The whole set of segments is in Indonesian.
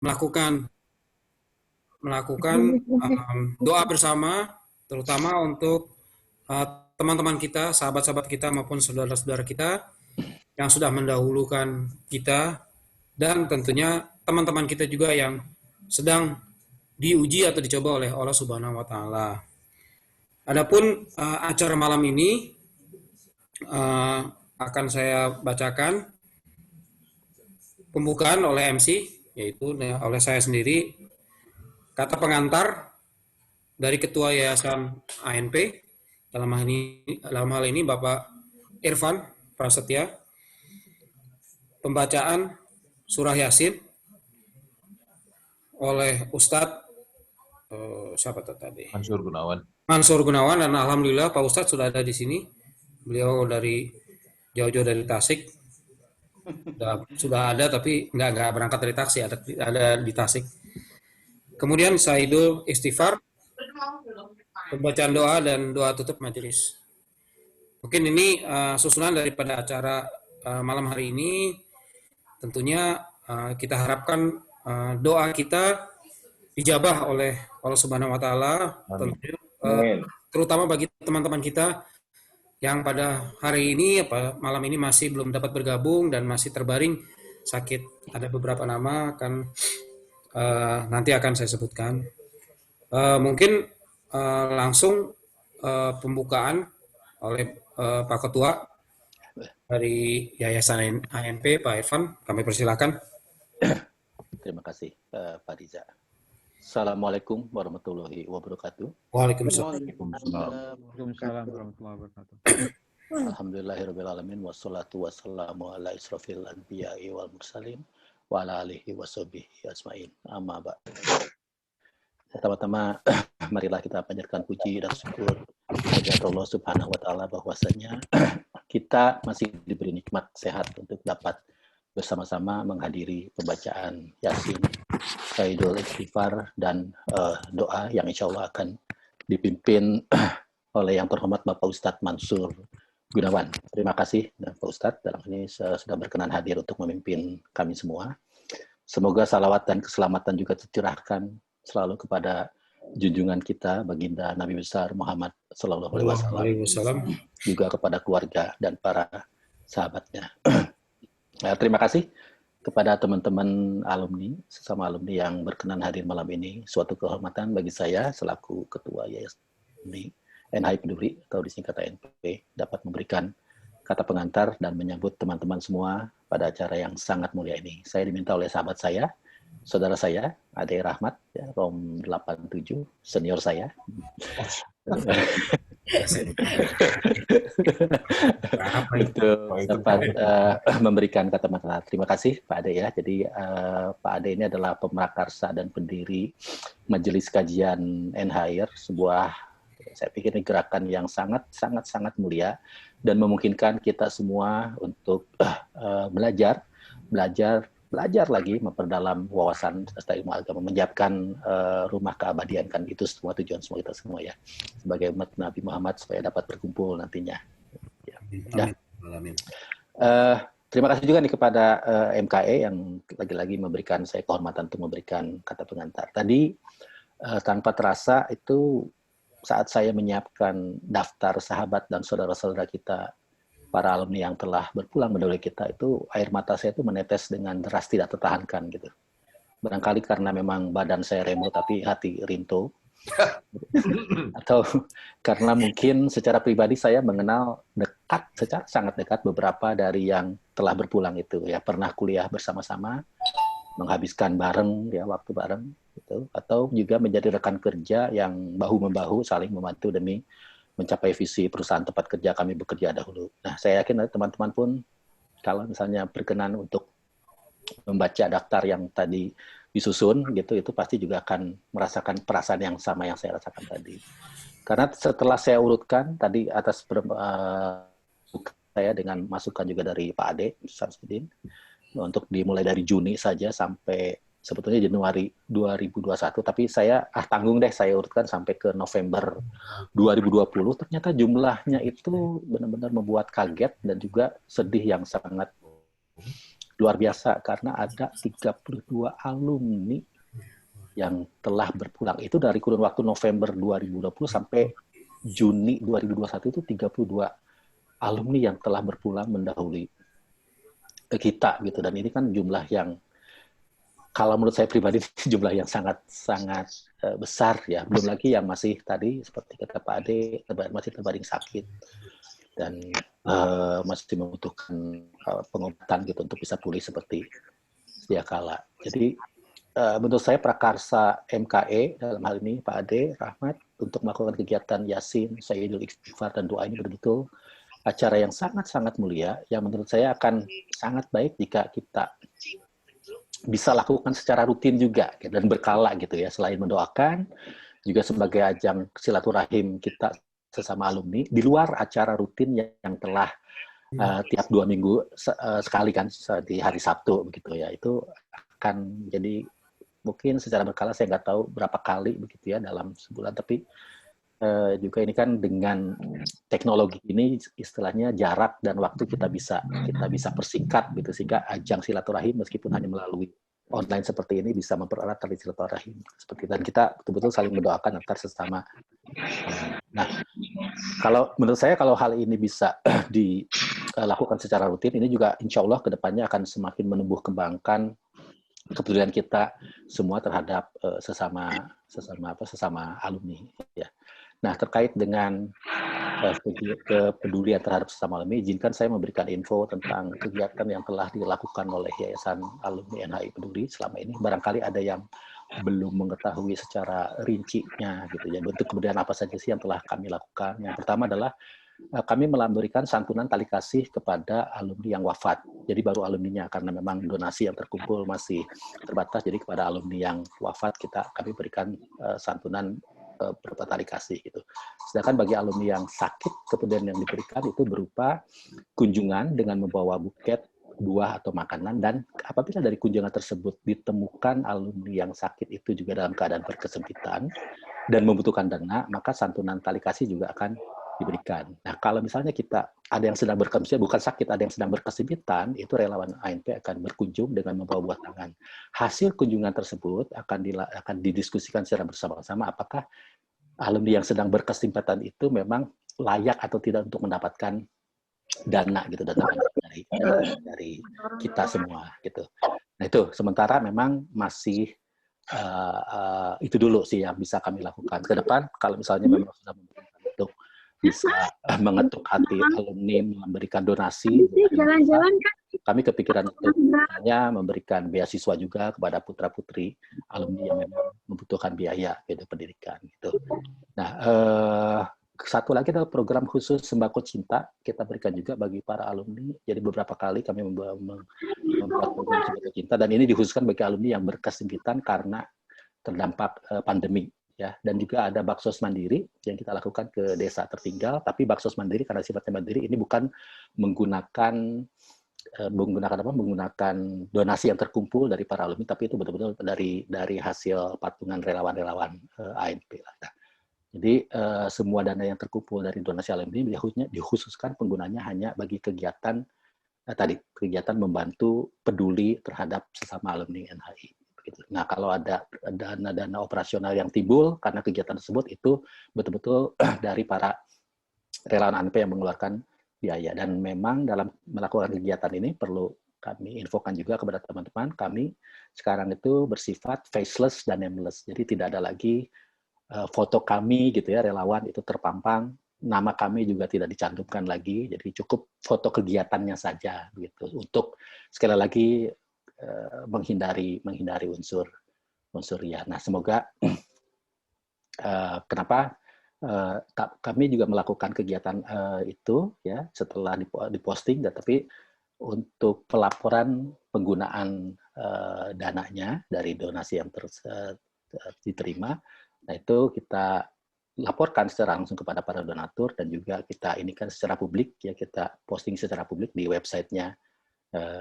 melakukan melakukan doa bersama, terutama untuk uh, teman-teman kita, sahabat-sahabat kita maupun saudara-saudara kita yang sudah mendahulukan kita, dan tentunya teman-teman kita juga yang sedang diuji atau dicoba oleh Allah Subhanahu wa taala. Adapun acara malam ini uh, akan saya bacakan pembukaan oleh MC, yaitu oleh saya sendiri, kata pengantar dari Ketua Yayasan ANP, dalam hal ini Bapak Irfan Prasetya, pembacaan surah Yasin oleh Ustadz siapa tadi? Mansur Gunawan. Mansur Gunawan, dan alhamdulillah Pak Ustadz sudah ada di sini. Beliau dari jauh-jauh dari Tasik. Sudah ada tapi nggak berangkat dari Tasik, ada di Tasik. Kemudian Saidul Istighfar, pembacaan doa dan doa tutup majelis. Mungkin ini susunan daripada acara malam hari ini. Tentunya kita harapkan doa kita dijabah oleh Allah Subhanahu wa taala, terutama bagi teman-teman kita yang pada hari ini malam ini masih belum dapat bergabung dan masih terbaring sakit. Ada beberapa nama nanti akan saya sebutkan. Mungkin langsung pembukaan oleh Pak Ketua dari Yayasan ANP, Pak Irfan, kami persilakan. Terima kasih, Pak Riza. Assalamualaikum warahmatullahi wabarakatuh. Waalaikumsalam. Waalaikumsalam warahmatullahi wabarakatuh. Alhamdulillahirrahmanirrahim. Wassalatu wassalamu ala israfil anbiya'i wal mursalin wa ala alihi washabihi asma'in. Amma ba'd. Pertama-tama, marilah kita panjatkan puji dan syukur kepada Allah Subhanahu wa taala bahwasanya kita masih diberi nikmat sehat untuk dapat bersama-sama menghadiri pembacaan Yasin, Saidul Istighfar, dan doa yang insya Allah akan dipimpin oleh yang terhormat Bapak Ustadz Mansur Gunawan. Terima kasih Pak Ustadz dalam ini sudah berkenan hadir untuk memimpin kami semua. Semoga salawat dan keselamatan juga tercurahkan selalu kepada junjungan kita baginda Nabi besar Muhammad Sallallahu Alaihi Wasallam, juga kepada keluarga dan para sahabatnya. Terima kasih kepada teman-teman alumni, sesama alumni yang berkenan hadir malam ini. Suatu kehormatan bagi saya selaku Ketua Yayasan NHI Peduli atau disingkat ANP dapat memberikan kata pengantar dan menyambut teman-teman semua pada acara yang sangat mulia ini. Saya diminta oleh sahabat saya, saudara saya, Ade Rahmat, ya, Rom 87, senior saya. Untuk dapat memberikan kata pengantar. Terima kasih Pak Ade ya. Jadi Pak Ade ini adalah pemrakarsa dan pendiri Majelis Kajian NHIR, sebuah saya pikir ini gerakan yang sangat mulia dan memungkinkan kita semua untuk belajar lagi, memperdalam wawasan serta ilmu agama, menyiapkan rumah keabadian, kan itu semua tujuan semua kita semua ya, sebagai umat Nabi Muhammad supaya dapat berkumpul nantinya. Ya. Amin. Terima kasih juga nih kepada MKE yang lagi-lagi memberikan saya kehormatan untuk memberikan kata pengantar. Tadi tanpa terasa itu saat saya menyiapkan daftar sahabat dan saudara-saudara kita, para alumni yang telah berpulang mendahului kita, itu air mata saya itu menetes dengan deras, tidak tertahankan gitu. Barangkali karena memang badan saya remo tapi hati rinto, atau karena mungkin secara pribadi saya mengenal dekat, secara sangat dekat beberapa dari yang telah berpulang itu ya, pernah kuliah bersama-sama, menghabiskan bareng ya, waktu bareng gitu, atau juga menjadi rekan kerja yang bahu-membahu saling membantu demi mencapai visi perusahaan tempat kerja kami bekerja dahulu. Nah, saya yakin teman-teman pun kalau misalnya berkenan untuk membaca daftar yang tadi disusun gitu, itu pasti juga akan merasakan perasaan yang sama yang saya rasakan tadi. Karena setelah saya urutkan tadi atas saya dengan masukan juga dari Pak Ade Samsudin, untuk dimulai dari Juni saja sampai sebetulnya Januari 2021, tapi saya tanggung deh, saya urutkan sampai ke November 2020. Ternyata jumlahnya itu benar-benar membuat kaget dan juga sedih yang sangat luar biasa karena ada 32 alumni yang telah berpulang. Itu dari kurun waktu November 2020 sampai Juni 2021 itu 32 alumni yang telah berpulang mendahului kita gitu. Dan ini kan jumlah yang kalau menurut saya pribadi jumlah yang sangat besar ya. Belum lagi yang masih tadi seperti kata Pak Ade masih terbaring sakit dan masih membutuhkan pengobatan gitu untuk bisa pulih seperti sedia kala. Jadi menurut saya prakarsa MKE dalam hal ini Pak Ade, Rahmat untuk melakukan kegiatan Yasin, Sayyidul Istighfar dan doa ini betul-betul acara yang sangat-sangat mulia yang menurut saya akan sangat baik jika kita bisa lakukan secara rutin juga dan berkala gitu ya, selain mendoakan juga sebagai ajang silaturahim kita sesama alumni di luar acara rutin yang telah tiap 2 minggu sekali kan di hari Sabtu begitu ya. Itu akan jadi mungkin secara berkala, saya nggak tahu berapa kali begitu ya dalam sebulan, tapi juga ini kan dengan teknologi ini istilahnya jarak dan waktu kita bisa persingkat gitu, sehingga ajang silaturahim meskipun hanya melalui online seperti ini bisa mempererat tali silaturahim seperti, dan kita betul-betul saling mendoakan antar sesama. Nah, kalau menurut saya kalau hal ini bisa dilakukan secara rutin, ini juga insya Allah kedepannya akan semakin menumbuh kembangkan kepedulian kita semua terhadap sesama alumni ya. Nah, terkait dengan kepedulian terhadap sesama alumni, izinkan saya memberikan info tentang kegiatan yang telah dilakukan oleh Yayasan Alumni NHI Peduli selama ini. Barangkali ada yang belum mengetahui secara rincinya gitu ya, bentuk kepedulian apa saja sih yang telah kami lakukan. Yang pertama adalah kami memberikan santunan tali kasih kepada alumni yang wafat. Jadi baru alumninya, karena memang donasi yang terkumpul masih terbatas. Jadi kepada alumni yang wafat kami berikan santunan berupa tali kasih gitu. Sedangkan bagi alumni yang sakit, kemudian yang diberikan itu berupa kunjungan dengan membawa buket, buah atau makanan, dan apabila dari kunjungan tersebut ditemukan alumni yang sakit itu juga dalam keadaan berkesempitan dan membutuhkan dana, maka santunan tali kasih juga akan diberikan. Nah, kalau misalnya kita ada yang sedang berkesempitan, bukan sakit, ada yang sedang berkesempitan, itu relawan ANP akan berkunjung dengan membawa buah tangan. Hasil kunjungan tersebut akan didiskusikan secara bersama-sama apakah alumni yang sedang berkesempitan itu memang layak atau tidak untuk mendapatkan dana gitu, dana dari kita semua gitu. Nah, itu sementara memang masih itu dulu sih yang bisa kami lakukan. Ke depan kalau misalnya memang sudah memungkinkan untuk bisa mengetuk hati alumni memberikan donasi, jalan-jalan kan kami kepikiran untuk misalnya memberikan beasiswa juga kepada putra-putri alumni yang memang membutuhkan biaya gitu pendidikan gitu. Nah, satu lagi adalah program khusus sembako cinta kita berikan juga bagi para alumni. Jadi beberapa kali kami membuat program sembako cinta, dan ini dikhususkan bagi alumni yang berkesempitan karena terdampak pandemi. Ya, dan juga ada baksos mandiri yang kita lakukan ke desa tertinggal, tapi baksos mandiri karena sifatnya mandiri ini bukan menggunakan donasi yang terkumpul dari para alumni, tapi itu betul-betul dari hasil patungan relawan-relawan ANP. Nah, jadi semua dana yang terkumpul dari donasi alumni dikhususkan penggunanya hanya bagi kegiatan kegiatan membantu peduli terhadap sesama alumni NHI. Nah, kalau ada dana operasional yang timbul karena kegiatan tersebut, itu betul-betul dari para relawan ANP yang mengeluarkan biaya. Dan memang dalam melakukan kegiatan ini perlu kami infokan juga kepada teman-teman, kami sekarang itu bersifat faceless dan nameless. Jadi tidak ada lagi foto kami gitu ya, relawan itu terpampang, nama kami juga tidak dicantumkan lagi. Jadi cukup foto kegiatannya saja gitu, untuk sekali lagi menghindari unsur riya. Nah, semoga kenapa kami juga melakukan kegiatan itu ya setelah diposting, tapi untuk pelaporan penggunaan dananya dari donasi yang diterima, nah itu kita laporkan secara langsung kepada para donatur, dan juga kita inikan secara publik ya, kita posting secara publik di websitenya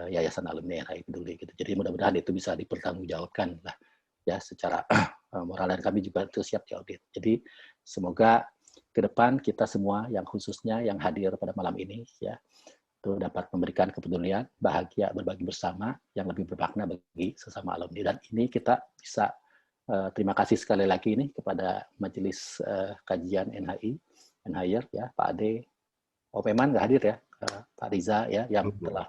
Yayasan Alumni NHI Peduli gitu. Jadi mudah-mudahan itu bisa dipertanggungjawabkan lah ya secara moral, dan kami juga itu siap diaudit. Jadi semoga ke depan kita semua yang khususnya yang hadir pada malam ini ya itu dapat memberikan kepedulian, bahagia, berbagi bersama yang lebih bermakna bagi sesama alumni. Dan ini kita bisa terima kasih sekali lagi nih kepada Majelis Kajian NHI, NHIR ya, Pak Ade, Opeman nggak hadir ya, Pak Riza ya, yang telah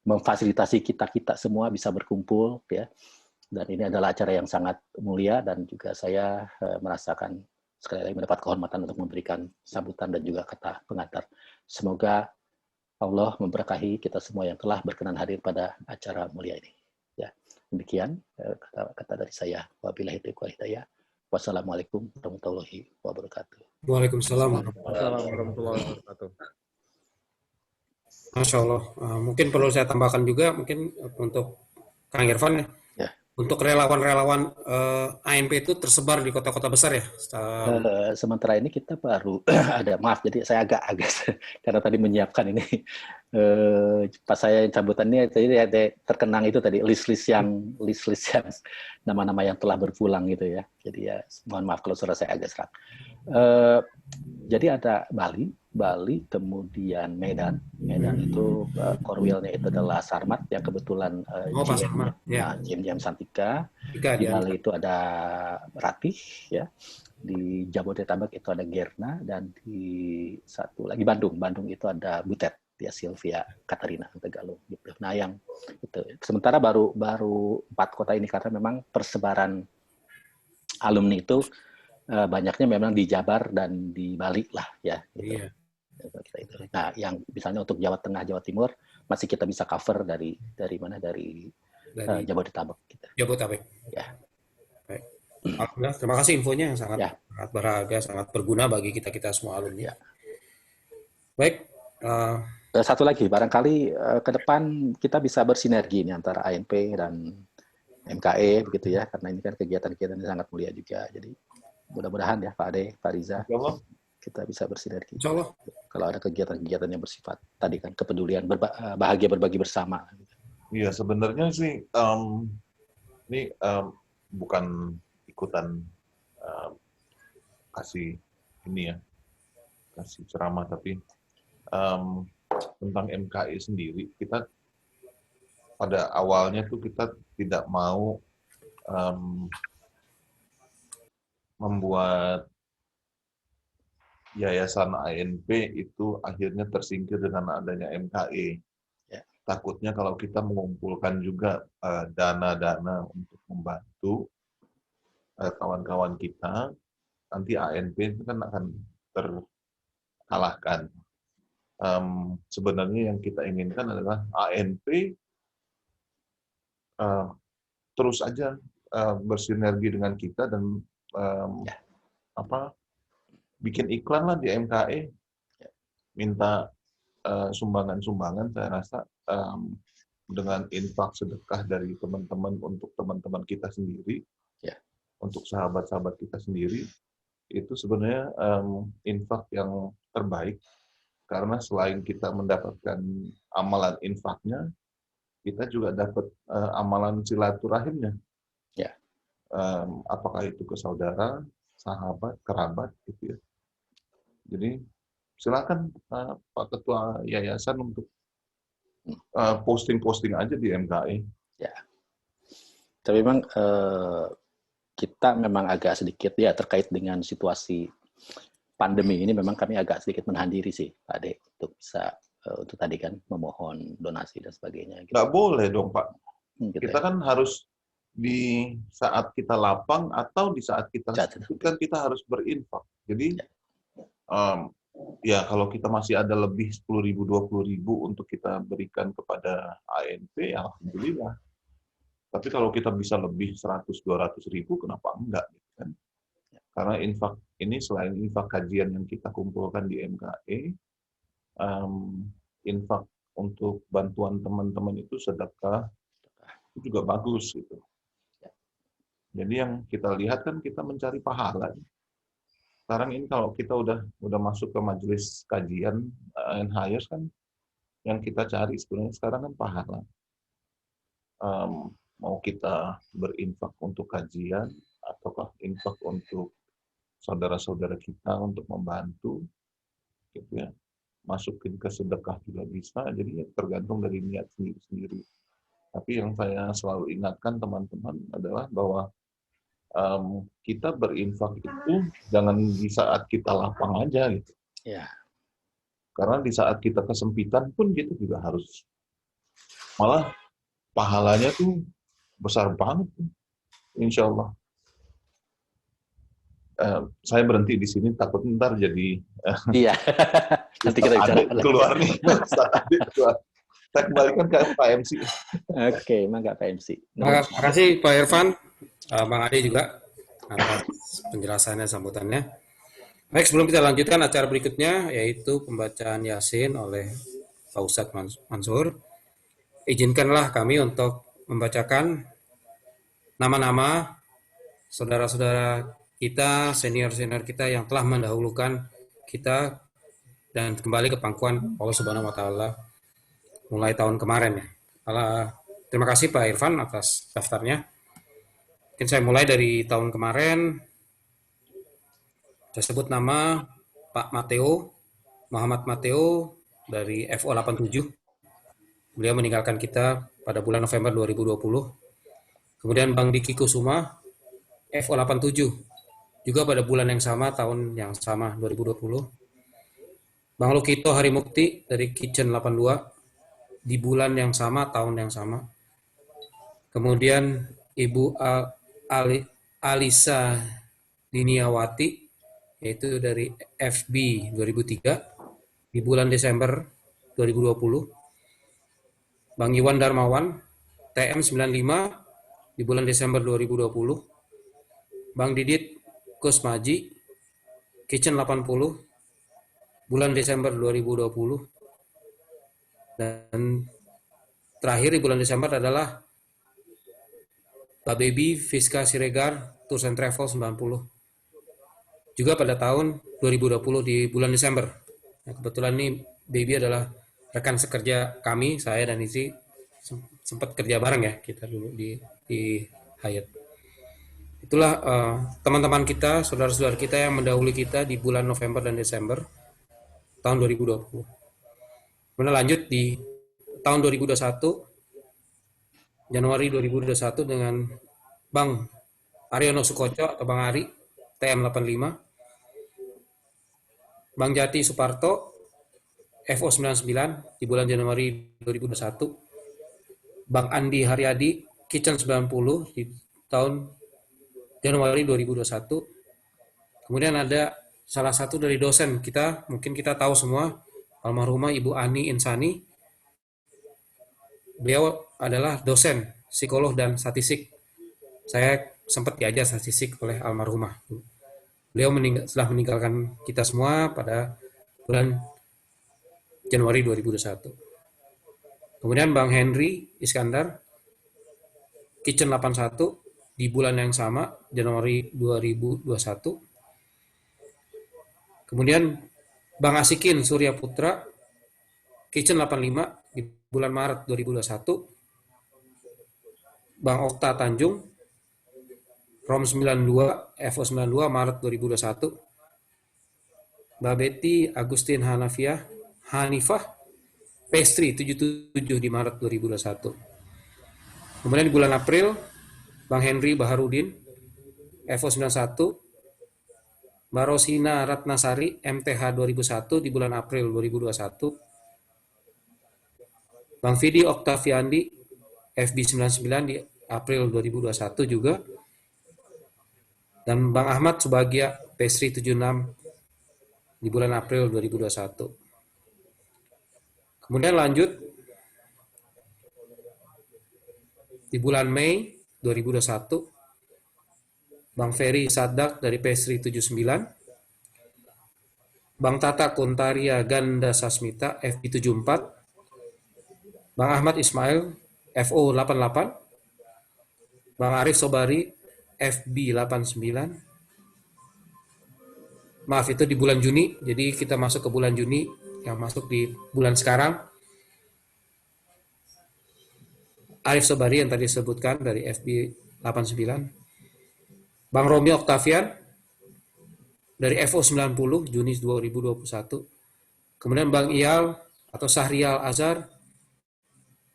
memfasilitasi kita semua bisa berkumpul ya. Dan ini adalah acara yang sangat mulia dan juga saya merasakan sekali lagi mendapat kehormatan untuk memberikan sambutan dan juga kata pengantar. Semoga Allah memberkahi kita semua yang telah berkenan hadir pada acara mulia ini. Ya, demikian kata dari saya. Wabillahi taufiq wal hidayah. Wassalamualaikum warahmatullahi wabarakatuh. Waalaikumsalam. Assalamualaikum warahmatullahi wabarakatuh. Masya Allah. Mungkin perlu saya tambahkan juga mungkin untuk Kang Irfan ya. Ya. Untuk relawan-relawan ANP itu tersebar di kota-kota besar ya. Sementara ini kita baru ada, maaf, jadi saya agak karena tadi menyiapkan ini pas saya sambutan ini tadi ada terkenang itu tadi list-list yang nama-nama yang telah berpulang gitu ya. Jadi ya mohon maaf kalau suara saya agak serak. Jadi ada Bali, kemudian Medan itu korwilnya itu adalah Sarmat yang kebetulan GM Santika. Di Bali itu ada Ratih ya. Di Jabodetabek itu ada Gerna, dan di satu lagi Bandung itu ada Butet ya, Sylvia Katarina Tegalung gitu. Nah yang itu sementara baru 4 kota ini karena memang persebaran alumni itu banyaknya memang di Jabar dan di Bali lah ya gitu. Iya. Nah yang misalnya untuk Jawa Tengah, Jawa Timur masih kita bisa cover dari mana dari Jabodetabek gitu. Jabodetabek. Ya. Baik. Alhamdulillah, terima kasih infonya yang sangat berharga, sangat berguna bagi kita semua alumni. Ya. Baik. Satu lagi, barangkali ke depan kita bisa bersinergi nih antara ANP dan MKE begitu ya, karena ini kan kegiatan-kegiatan yang sangat mulia juga. Jadi mudah-mudahan ya Pak Ade, Pak Riza, kita bisa bersinergi. Insya Allah. Kalau ada kegiatan-kegiatan yang bersifat tadi kan kepedulian, bahagia berbagi bersama. Iya, sebenarnya sih ini bukan ikutan kasih ini ya, kasih ceramah, tapi tentang MKI sendiri, kita pada awalnya tuh kita tidak mau membuat yayasan ANP itu akhirnya tersingkir dengan adanya MKE. Takutnya kalau kita mengumpulkan juga dana-dana untuk membantu kawan-kawan kita, nanti ANP itu kan akan terkalahkan. Sebenarnya yang kita inginkan adalah ANP terus aja bersinergi dengan kita dan bikin iklan lah di MKE, minta sumbangan-sumbangan. Saya rasa dengan infak sedekah dari teman-teman untuk teman-teman kita sendiri, untuk sahabat-sahabat kita sendiri, itu sebenarnya infak yang terbaik, karena selain kita mendapatkan amalan infaknya, kita juga dapat amalan silaturahimnya. Apakah itu ke saudara, sahabat, kerabat, gitu ya. Jadi silakan Pak Ketua Yayasan untuk posting-posting aja di MKE. Ya. Tapi memang kita memang agak sedikit ya terkait dengan situasi pandemi ini, memang kami agak sedikit menahan diri sih, Pak Ade, untuk bisa untuk tadi kan memohon donasi dan sebagainya. Gitu. Nggak boleh dong, Pak. Gitu kita kan harus di saat kita lapang atau di saat kita kan kita harus berinfak. Jadi ya kalau kita masih ada lebih 10.000, 20.000 untuk kita berikan kepada ANP, alhamdulillah. Tapi kalau kita bisa lebih 100-200 ribu, kenapa enggak? Kan? Karena infak ini selain infak kajian yang kita kumpulkan di MKE, infak untuk bantuan teman-teman itu sedekah itu juga bagus gitu. Jadi yang kita lihat kan kita mencari pahala. Sekarang ini kalau kita udah masuk ke majelis kajian NHIR kan, yang kita cari sebenarnya sekarang kan pahala. Mau kita berinfak untuk kajian ataukah infak untuk saudara-saudara kita untuk membantu, gitu ya. masukin ke sedekah juga bisa, jadi tergantung dari niat sendiri-sendiri. Tapi yang saya selalu ingatkan teman-teman adalah bahwa kita berinfak itu jangan di saat kita lapang aja gitu. Ya. Karena di saat kita kesempitan pun kita juga harus, malah pahalanya tuh besar banget, insya Allah. Saya berhenti di sini takut ntar jadi Iya. Nanti kita bicara keluar nih. Keluar. Saya kembalikan ke Pak MC. Oke, mangga Pak MC. Terima kasih Pak Irfan, Bang Ade juga atas penjelasannya, sambutannya. Baik, sebelum kita lanjutkan acara berikutnya, yaitu pembacaan Yasin oleh Pak Ustadz Mansur, izinkanlah kami untuk membacakan nama-nama saudara-saudara kita, senior-senior kita yang telah mendahulukan kita dan kembali ke pangkuan Allah Subhanahu wa Ta'ala mulai tahun kemarin ya. Terima kasih Pak Irfan atas daftarnya. Mungkin saya mulai dari tahun kemarin. Saya sebut nama Pak Mateo, Muhammad Mateo dari FO 87. Beliau meninggalkan kita pada bulan November 2020. Kemudian Bang Diki Kusuma, FO 87, juga pada bulan yang sama, tahun yang sama, 2020. Bang Lukito Harimukti dari Kitchen 82, di bulan yang sama, tahun yang sama. Kemudian Ibu Alisa Diniawati, yaitu dari FB 2003, di bulan Desember 2020. Bang Iwan Darmawan, TM 95, di bulan Desember 2020. Bang Didit Kusmaji, Kitchen 80, bulan Desember 2020. Dan terakhir di bulan Desember adalah Pak Baby Fiska Siregar, Tours and Travel 90. Juga pada tahun 2020 di bulan Desember. Nah, kebetulan nih Baby adalah rekan sekerja kami, saya dan istri sempat kerja bareng ya kita dulu di Hyatt. Itulah teman-teman kita, saudara-saudara kita yang mendahului kita di bulan November dan Desember tahun 2020. Kemudian lanjut di tahun 2021, Januari 2021 dengan Bang Aryono Sukoco atau Bang Ari, TM 85. Bang Jati Suparto, FO 99 di bulan Januari 2021. Bang Andi Haryadi, Kitchen 90 di tahun Januari 2021. Kemudian ada salah satu dari dosen kita, mungkin kita tahu semua, almarhumah Ibu Ani Insani. Beliau adalah dosen psikolog dan statistik. Saya sempat diajar statistik oleh almarhumah. Beliau setelah meninggalkan kita semua pada bulan Januari 2021. Kemudian Bang Henry Iskandar, Kitchen 81 di bulan yang sama, Januari 2021. Kemudian Bang Asikin Surya Putra, Kitchen 85 di bulan Maret 2021. Bang Okta Tanjung, Rom 92, FO 92 Maret 2021. Mbak Betty Agustin Hanifah, Pastry 77 di Maret 2021. Kemudian di bulan April, Bang Henry Baharudin, FO 91. Mbak Rosina Ratnasari, MTH 2001 di bulan April 2021. Bang Vidi Oktaviandi, FB 99 di April 2021 juga. Dan Bang Ahmad Subagia, Pastry 76 di bulan April 2021. Kemudian lanjut di bulan Mei 2021, Bang Ferry Sadak dari Pastry 79, Bang Tata Kuntaria Ganda Sasmita FB 74, Bang Ahmad Ismail FO 88, Bang Arif Sobari FB 89. Maaf, itu di bulan Juni, jadi kita masuk ke bulan Juni, yang masuk di bulan sekarang. Arif Sobari yang tadi disebutkan dari FB 89. Bang Romi Oktavian dari FO 90 Juni 2021. Kemudian Bang Iyal atau Sahrial Azhar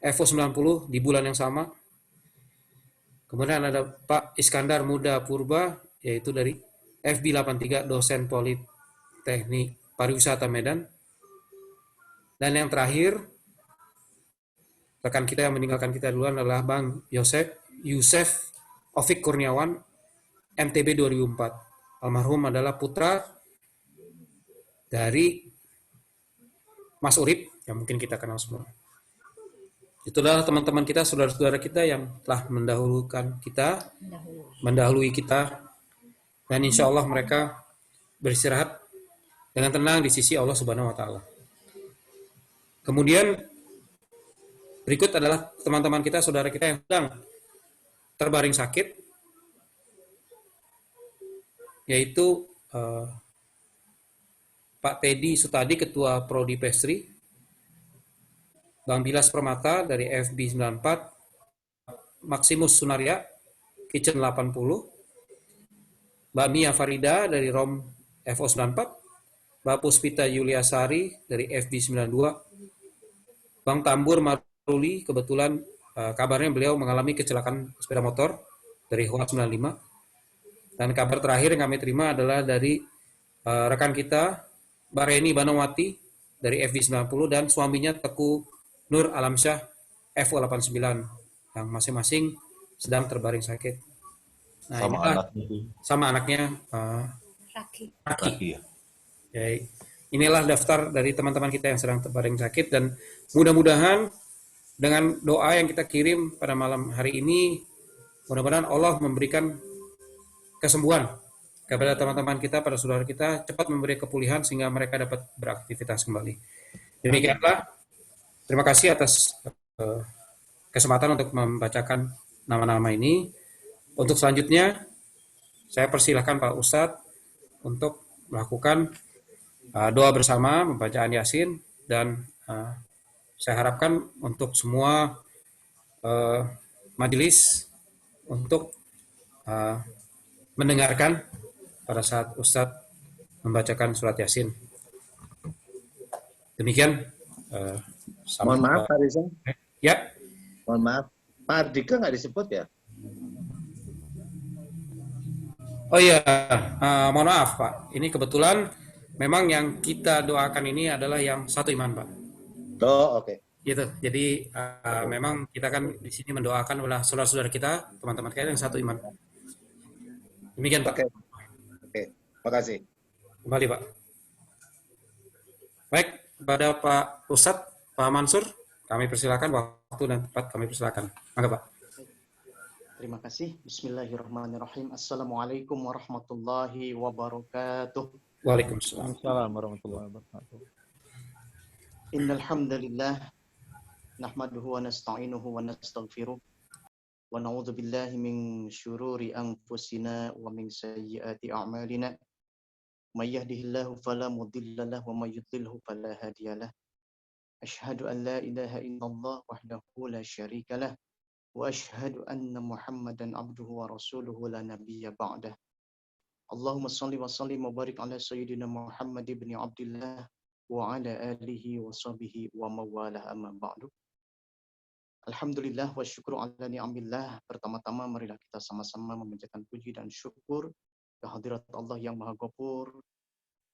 FO 90 di bulan yang sama. Kemudian ada Pak Iskandar Muda Purba, yaitu dari FB 83, dosen Politeknik Pariwisata Medan. Dan yang terakhir, rekan kita yang meninggalkan kita duluan adalah Bang Yusef Ofik Kurniawan, MTB 2004. Almarhum adalah putra dari Mas Urip, yang mungkin kita kenal semua. Itulah teman-teman kita, saudara-saudara kita yang telah mendahului kita, dan insya Allah mereka beristirahat dengan tenang di sisi Allah Subhanahu wa Ta'ala. Kemudian berikut adalah teman-teman kita, saudara kita yang sedang terbaring sakit, yaitu Pak Teddy Sutadi, Ketua Prodi Pestri, Bang Bilas Permata dari FB 94, Maximus Sunaria, Kitchen 80, Mbak Mia Farida dari ROM FO 94, Mbak Puspita Yuliasari dari FB 92, Bang Tambur Maruli, kebetulan kabarnya beliau mengalami kecelakaan sepeda motor dari HOA 95. Dan kabar terakhir yang kami terima adalah dari rekan kita, Mbak Reni Banawati dari FB 90 dan suaminya Teku Nur Alamsyah FO 89 yang masing-masing sedang terbaring sakit. Nah, sama anaknya Raki. Ya. Jadi, inilah daftar dari teman-teman kita yang sedang terbaring sakit, dan mudah-mudahan dengan doa yang kita kirim pada malam hari ini, mudah-mudahan Allah memberikan kesembuhan kepada teman-teman kita, pada saudara kita, cepat memberi kepulihan sehingga mereka dapat beraktivitas kembali. Demikianlah. Terima kasih atas kesempatan untuk membacakan nama-nama ini. Untuk selanjutnya, saya persilahkan Pak Ustadz untuk melakukan doa bersama, pembacaan Yasin, dan saya harapkan untuk semua majelis untuk mendengarkan pada saat Ustadz membacakan surat Yasin. Demikian. Mohon maaf Pak Riza. Ya. Mohon maaf. Pak Ardika nggak disebut ya? Oh iya, mohon maaf Pak. Ini kebetulan memang yang kita doakan ini adalah yang satu iman Pak. Oh oke. Gitu. Jadi memang kita kan di sini mendoakan oleh saudara-saudara kita, teman-teman kita yang satu iman. Demikian Pak. Oke. Makasih. Kembali Pak. Baik, kepada Pak Ustadz, Pak Mansur, kami persilakan, waktu dan tempat kami persilakan. Maka Pak. Terima kasih. Bismillahirrahmanirrahim. Assalamualaikum warahmatullahi wabarakatuh. Waalaikumsalam. Assalamualaikum warahmatullahi wabarakatuh. Innal hamdalillah nahmaduhu wa nasta'inuhu wa nastaghfiruh wa na'udzu billahi min syururi anfusina wa min sayyiati a'malina. May yahdihillahu fala mudilla lahu wa may yudlilhu fala hadiyalah. Asyhadu an la ilaha illallah wahdahu la syarika lah wa asyhadu anna Muhammadan abduhu wa rasuluhu la nabiyya ba'dah. Allahumma shalli wa sallim wa barik ala sayyidina Muhammad ibn Abdullah wa ala alihi wa sahbihi wa mawalah amma ba'du. Alhamdulillah wa syukru ala ni'amillah. Pertama-tama marilah kita sama-sama memanjatkan puji dan syukur kehadirat Allah yang Maha Ghafur,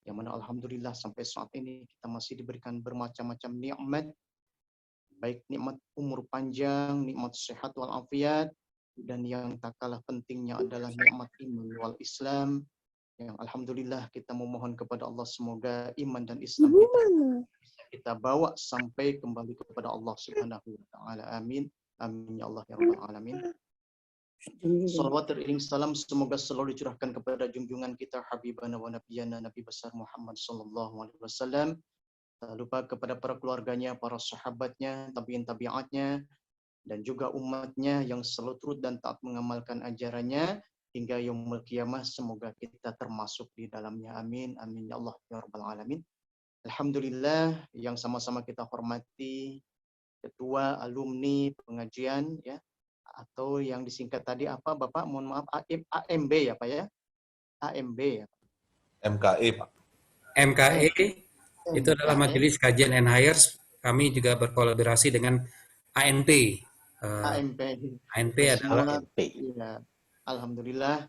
yang mana alhamdulillah sampai saat ini kita masih diberikan bermacam-macam nikmat, baik nikmat umur panjang, nikmat sehat walafiat, dan yang tak kalah pentingnya adalah nikmat iman wal Islam, yang alhamdulillah kita memohon kepada Allah semoga iman dan Islam kita bawa sampai kembali kepada Allah Subhanahu wa taala. Amin. Amin ya Allah ya rabbal alamin. Salawat teriring salam semoga selalu dicurahkan kepada junjungan kita Habibana wa Nabiyana Nabi besar Muhammad sallallahu alaihi wasallam. Tak lupa kepada para keluarganya, para sahabatnya, tabi'in tabi'atnya, dan juga umatnya yang selalu turut dan taat mengamalkan ajarannya hingga yaumul qiyamah. Semoga kita termasuk di dalamnya. Amin. Amin ya Allah ya rabbal alamin. Alhamdulillah, yang sama-sama kita hormati ketua alumni pengajian ya, atau yang disingkat tadi apa Bapak? Mohon maaf, AMB ya Pak ya? AMB ya. MKE Pak. MKE Itu adalah MKN, Majelis Kajian and Hires. Kami juga berkolaborasi dengan ANP. AMP. ANP Ya, adalah semua AMP. ya, alhamdulillah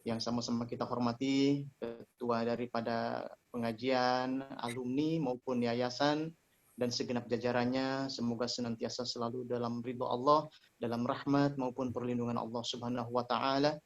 yang sama-sama kita hormati ketua daripada pengajian, alumni maupun yayasan dan segenap jajarannya, semoga senantiasa selalu dalam ridho Allah, dalam rahmat maupun perlindungan Allah Subhanahu wa taala.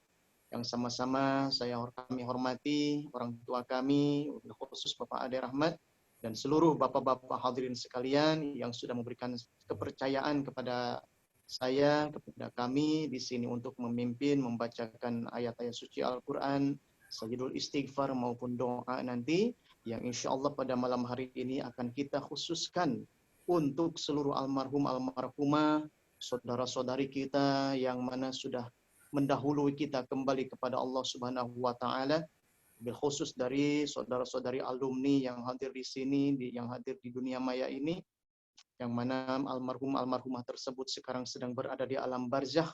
Yang sama-sama kami hormati orang tua kami, khusus Bapak Ade Rahmat dan seluruh bapak-bapak hadirin sekalian yang sudah memberikan kepercayaan kepada saya, kepada kami di sini untuk memimpin membacakan ayat-ayat suci Al-Quran, sajidul istighfar maupun doa nanti yang insya Allah pada malam hari ini akan kita khususkan untuk seluruh almarhum almarhumah, saudara-saudari kita yang mana sudah mendahului kita kembali kepada Allah Subhanahu wa taala, bil khusus dari saudara-saudari alumni yang hadir di sini, yang hadir di dunia maya ini, yang mana almarhum almarhumah tersebut sekarang sedang berada di alam barzakh.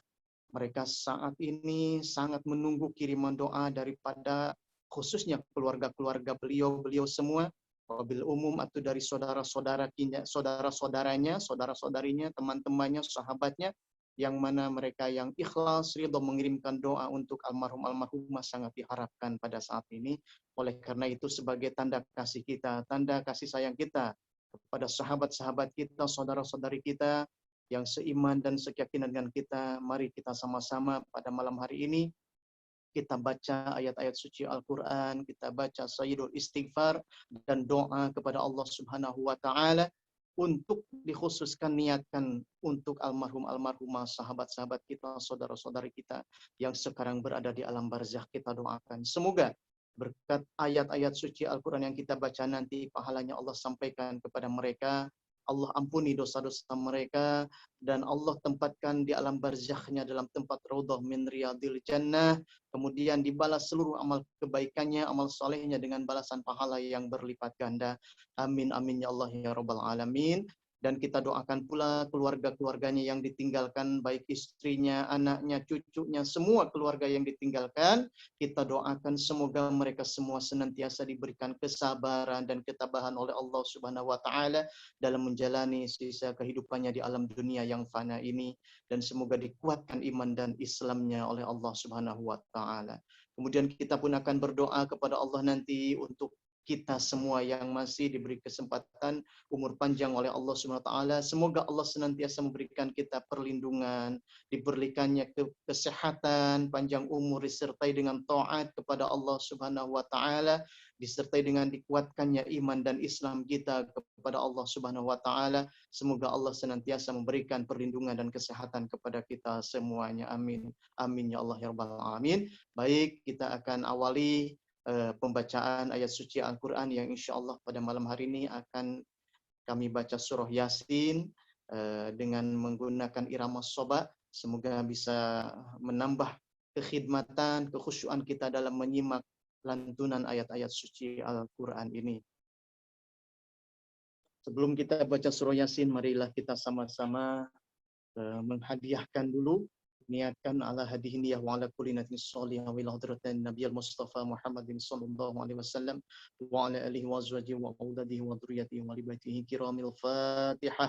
Mereka saat ini sangat menunggu kiriman doa daripada khususnya keluarga-keluarga beliau semua, wabil umum atau dari saudara-saudaranya, saudara-saudarinya, teman-temannya, sahabatnya, yang mana mereka yang ikhlas ridho mengirimkan doa untuk almarhumah sangat diharapkan pada saat ini. Oleh karena itu sebagai tanda kasih kita, tanda kasih sayang kita kepada sahabat-sahabat kita, saudara-saudari kita yang seiman dan sekeyakinan dengan kita, mari kita sama-sama pada malam hari ini kita baca ayat-ayat suci Al-Quran, kita baca sayyidul istighfar dan doa kepada Allah Subhanahu wa taala untuk dikhususkan niatkan untuk almarhumah, sahabat-sahabat kita, saudara-saudari kita yang sekarang berada di alam barzakh. Kita doakan semoga berkat ayat-ayat suci Al-Quran yang kita baca nanti pahalanya Allah sampaikan kepada mereka, Allah ampuni dosa-dosa mereka, dan Allah tempatkan di alam barzakhnya dalam tempat raudhah min riyadil jannah, kemudian dibalas seluruh amal kebaikannya, amal solehnya dengan balasan pahala yang berlipat ganda. Amin amin ya Allah ya rabbal alamin. Dan kita doakan pula keluarga-keluarganya yang ditinggalkan, baik istrinya, anaknya, cucunya, semua keluarga yang ditinggalkan. Kita doakan semoga mereka semua senantiasa diberikan kesabaran dan ketabahan oleh Allah Subhanahu wa taala dalam menjalani sisa kehidupannya di alam dunia yang fana ini, dan semoga dikuatkan iman dan Islamnya oleh Allah Subhanahu wa taala. Kemudian kita pun akan berdoa kepada Allah nanti untuk kita semua yang masih diberi kesempatan umur panjang oleh Allah Subhanahu wa taala, semoga Allah senantiasa memberikan kita perlindungan, diberikannya kesehatan, panjang umur disertai dengan taat kepada Allah Subhanahu wa taala, disertai dengan dikuatkannya iman dan Islam kita kepada Allah Subhanahu wa taala. Semoga Allah senantiasa memberikan perlindungan dan kesehatan kepada kita semuanya. Amin. Amin ya Allah ya rabbal alamin. Baik, kita akan awali pembacaan ayat suci Al-Quran yang insya Allah pada malam hari ini akan kami baca surah Yasin dengan menggunakan irama soba. Semoga bisa menambah kekhidmatan, kekhusyuan kita dalam menyimak lantunan ayat-ayat suci Al-Quran ini. Sebelum kita baca surah Yasin, marilah kita sama-sama menghadiahkan dulu, niatkan ala hadihi niyah wa ala kulli natin sholih wa ila hadratin nabiyil mustafa Muhammadin sallallahu alaihi wasallam wa ala alihi wa azwajihi wa auladihi wa dhurriyyatihi wa li baitihi kiramil Fatihah.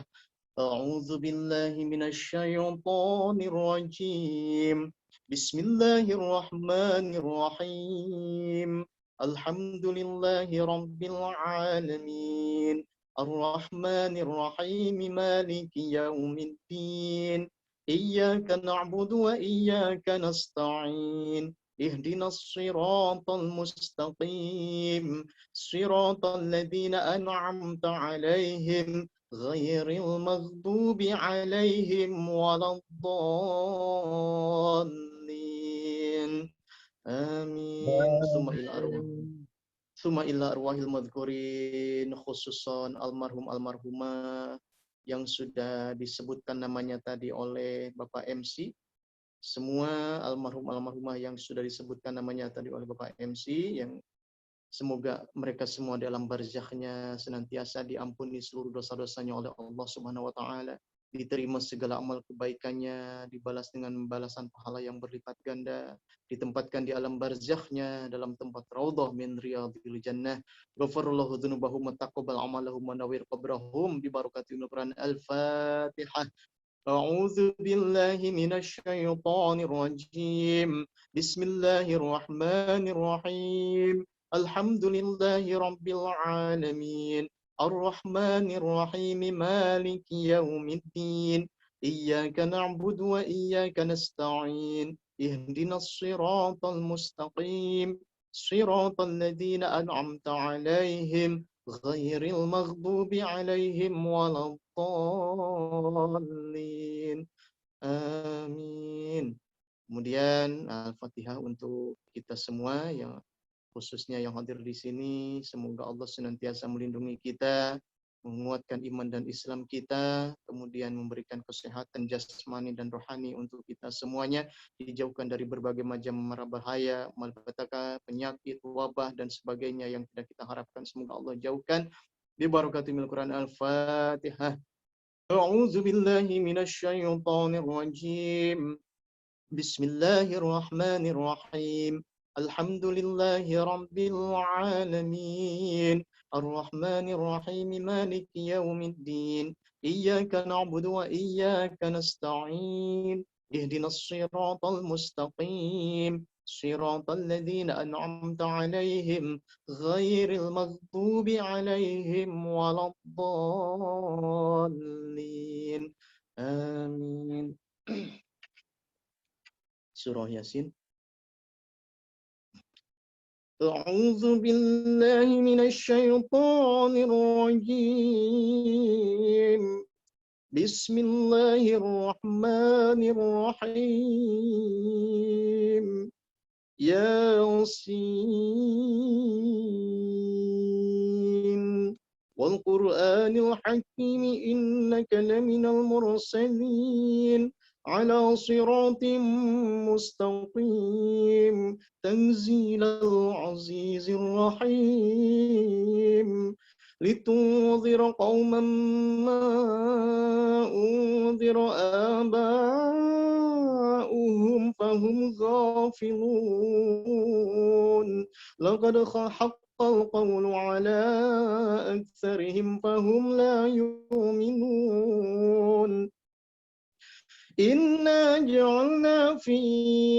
A'udzu billahi minasy syaithanir rajim. Bismillahirrahmanirrahim. Alhamdulillahi rabbil alamin. Ar-Rahmanir Rahim. Maliki yaumiddin. إياك نعبد وإياك نستعين اهدنا الصراط المستقيم صراط الذين أنعمت عليهم غير المغضوب عليهم ولا الضالين آمين ثم إلى أرواح المذكورين khususan almarhum almarhumah yang sudah disebutkan namanya tadi oleh Bapak MC, semua almarhum-almarhumah yang sudah disebutkan namanya tadi oleh Bapak MC, yang semoga mereka semua dalam barzakhnya senantiasa diampuni seluruh dosa-dosanya oleh Allah Subhanahu wa taala, diterima segala amal kebaikannya, dibalas dengan balasan pahala yang berlipat ganda, ditempatkan di alam barzakhnya dalam tempat raudhah min riyadhil jannah. Ghafarallahu dzunubahum wa taqabbal amalahum wa nawwir qabrahum bi barakatil Quran. Al-Fatihah. A'udzu billahi minasy syaithanir rajim. Bismillahirrahmanirrahim. Alhamdulillahi rabbil alamin. Ar-Rahmanir Rahim. Maliki yaumiddin. Iyyaka na'budu wa iyyaka nasta'in. Ihdinas siratal mustaqim. Siratal ladzina an'amta 'alaihim ghairil maghdubi 'alaihim waladdallin. Amin. Kemudian Al-Fatihah untuk kita semua, yang khususnya yang hadir di sini. Semoga Allah senantiasa melindungi kita, menguatkan iman dan Islam kita, kemudian memberikan kesehatan jasmani dan rohani untuk kita semuanya, dijauhkan dari berbagai macam mara bahaya, malapetaka, penyakit, wabah, dan sebagainya yang tidak kita harapkan. Semoga Allah jauhkan. Bi barakatil Quran. Al-Fatihah. A'udzu billahi minasy syaithanir rajim. Bismillahirrahmanirrahim. Alhamdulillahi rabbil alamin. Ar-Rahmanir Rahim. Maliki yaumiddin. Iyyaka na'budu wa iyyaka nasta'in. Ihdinas siratal mustaqim. Siratal ladzina an'amta 'alaihim ghairil maghdubi 'alaihim waladdallin. Amin. Surah Yasin. A'udzu billahi minasy syaithanir rajim. Bismillahirrahmanirrahim. Yasin. Wal Qur'anil Hakim. Innaka laminal mursalin. على صراط مستقيم تنزيل العزيز الرحيم لتنذر قوما ما أنذر آباؤهم فهم غافلون لقد حق القول على أكثرهم فهم لا يؤمنون إنا جعلنا في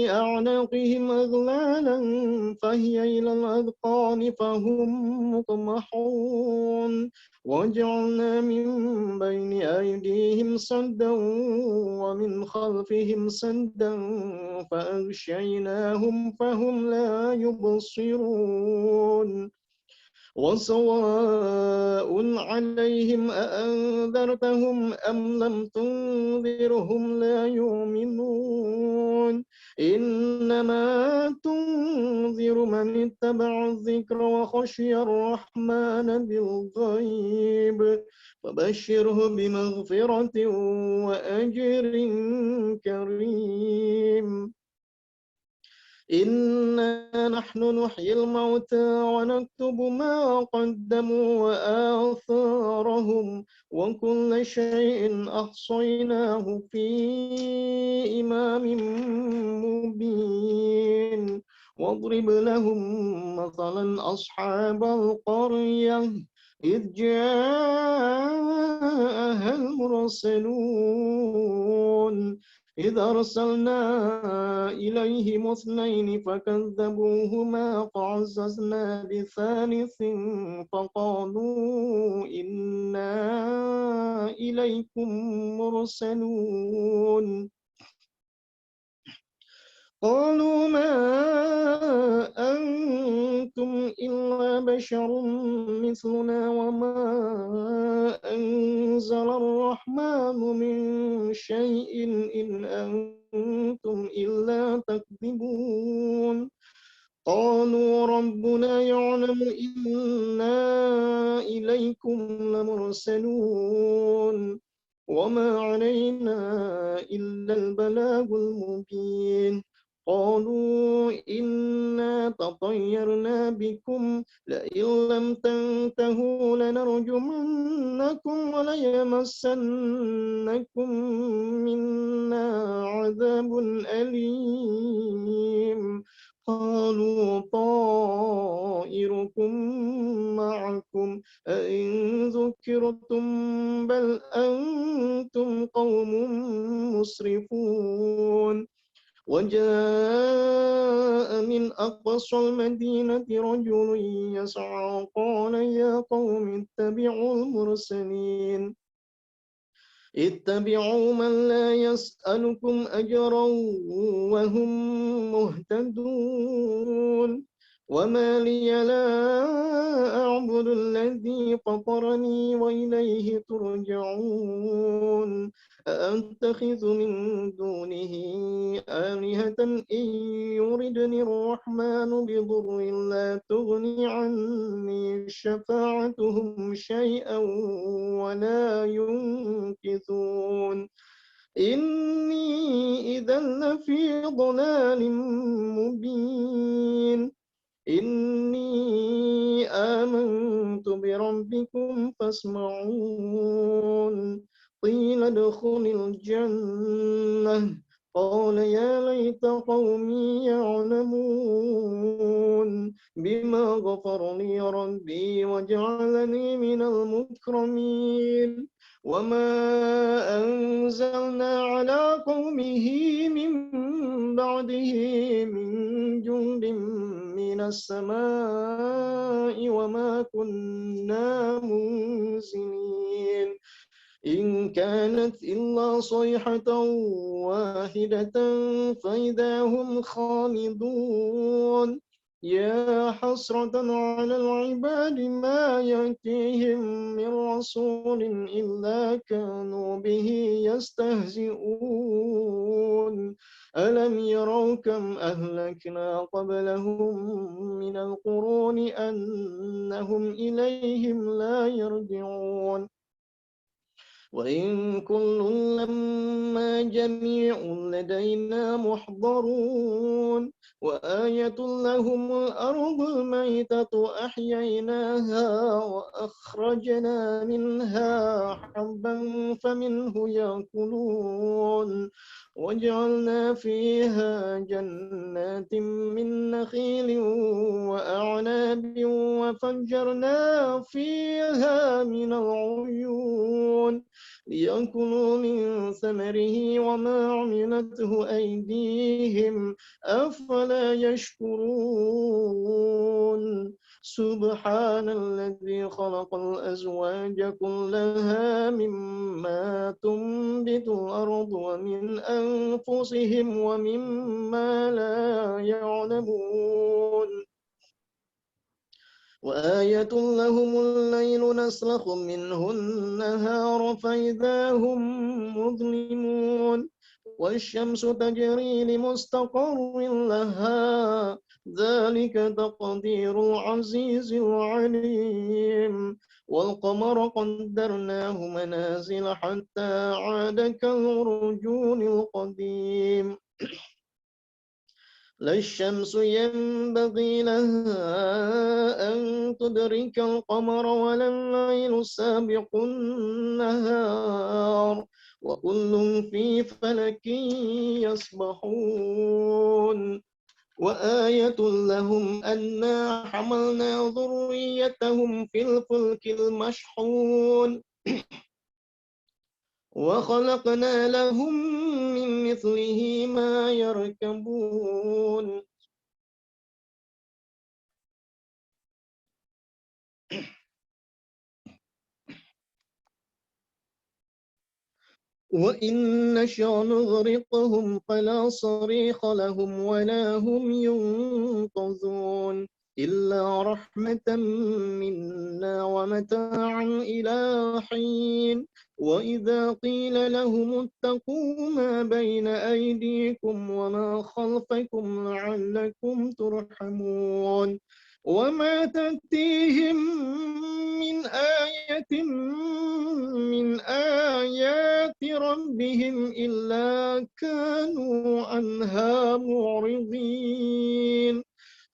أعناقهم أغلالا فهي إلى الأذقان فهم مقمحون وجعلنا من بين أيديهم سدا ومن خلفهم سدا فأغشيناهم فهم لا يبصرون وسواء عليهم أأنذرتهم أم لم تنذرهم لا يؤمنون إنما تنذر من اتبع الذكر وخشي الرحمن بالغيب فبشره بمغفرة وأجر كريم إنا نحن نحيي الموتى ونكتب ما قدموا وآثارهم وكل شيء أحصيناه في إمام مبين واضرب لهم مثلا أصحاب القرية إذ جاءها المرسلون إذ أرسلنا إليهم اثنين فكذبوهما فعززنا بثالث فقالوا إنا إليكم مرسلون قالوا ما أنتم إلا بشر مثلنا وما أنزل الرحمن من شيء إن أنتم إلا تكذبون قالوا ربنا يعلم إنا إليكم لمرسلون وما علينا إلا البلاغ المبين قالوا إنا تطيرنا بكم لئن لم تنتهوا لنرجمنكم وليمسنكم منا عذاب أليم قالوا طائركم معكم أئن ذكرتم بل أنتم قوم مسرفون وجاء من أقصى المدينة رجل يسعى قال يا قوم اتبعوا المرسلين اتبعوا من لا يسألكم أجرا وهم مهتدون وما لي لا أعبد الذي فطرني وإليه ترجعون أأتخذ من دونه آلهة إن يردني الرحمن بضر لا تغني عني شفاعتهم شيئا ولا ينقذون إني إذا لفي ضلال مبين إني آمنت بربكم فاسمعون قيل ادخل الجنة قال يا ليت قومي يعلمون بما غفر لي ربي وجعلني من المكرمين وما أنزلنا على قومه من بعده من جند من السماء وما كنا منزلين إن كانت إلا صيحة واحدة فإذا هم خالدون يا حسرة على العباد ما يأتيهم من رسول إلا كانوا به يستهزئون ألم يروا كم أهلكنا قبلهم من القرون أنهم إليهم لا يرجعون وإن كل لما جميع لدينا محضرون وآية لهم الأرض الميتة أحييناها وأخرجنا منها حبا فمنه يأكلون وجعلنا فيها جنات من نخيل وأعناب وفجرنا فيها من العيون ليأكلوا من ثمره وما عملته أيديهم أفلا يشكرون سبحان الذي خلق الأزواج كلها مما تنبت الأرض ومن أنفسهم ومما لا يعلمون وآية لهم الليل نسلخ منه النهار فإذا هم مظلمون والشمس تجري لمستقر لها ذلك تقدير العزيز العليم والقمر قدرناه منازل حتى عاد كالعرجون القديم لا الشمس ينبغي لها أن تدرك القمر ولا الليل سابق النهار وكل في فلك يسبحون وآية لهم أنا حملنا ذريتهم في الفلك المشحون وخلقنا لهم من مثله ما يركبون وإن نشأ نغرقهم فلا صريخ لهم ولا هم ينقذون إلا رحمة منا ومتاعا إلى حين وإذا قيل لهم اتقوا ما بين أيديكم وما خلفكم لعلكم ترحمون وما تأتيهم من آية من آيات ربهم إلا كانوا عنها معرضين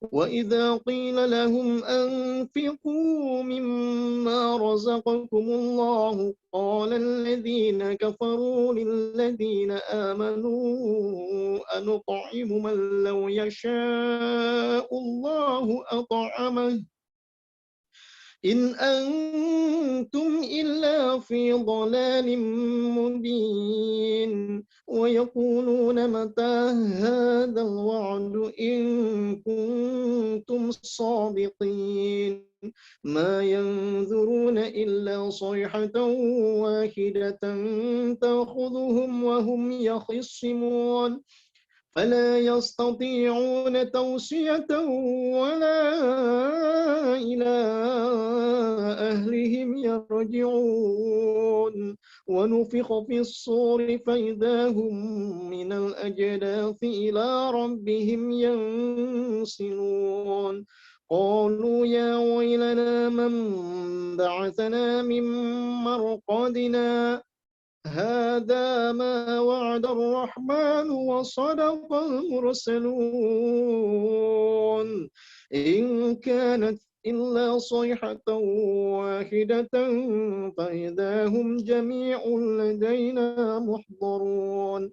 وإذا قيل لهم أنفقوا مما رزقكم الله قال الذين كفروا للذين آمنوا أنطعم من لو يشاء الله أطعمه إن أنتم إلا في ضلال مبين ويقولون متى هذا الوعد إن كنتم صادقين ما ينظرون إلا صيحة واحدة تأخذهم وهم يخصمون فلا يستطيعون توصية ولا إلى أهلهم يرجعون ونفخ في الصور فإذا هم من الأجداث إلى ربهم ينسلون قالوا يا ويلنا من بعثنا من مرقدنا هذا ما وعد الرحمن وصدق المرسلون إن كانت إلا صيحة واحدة فإذا هم جميع لدينا محضرون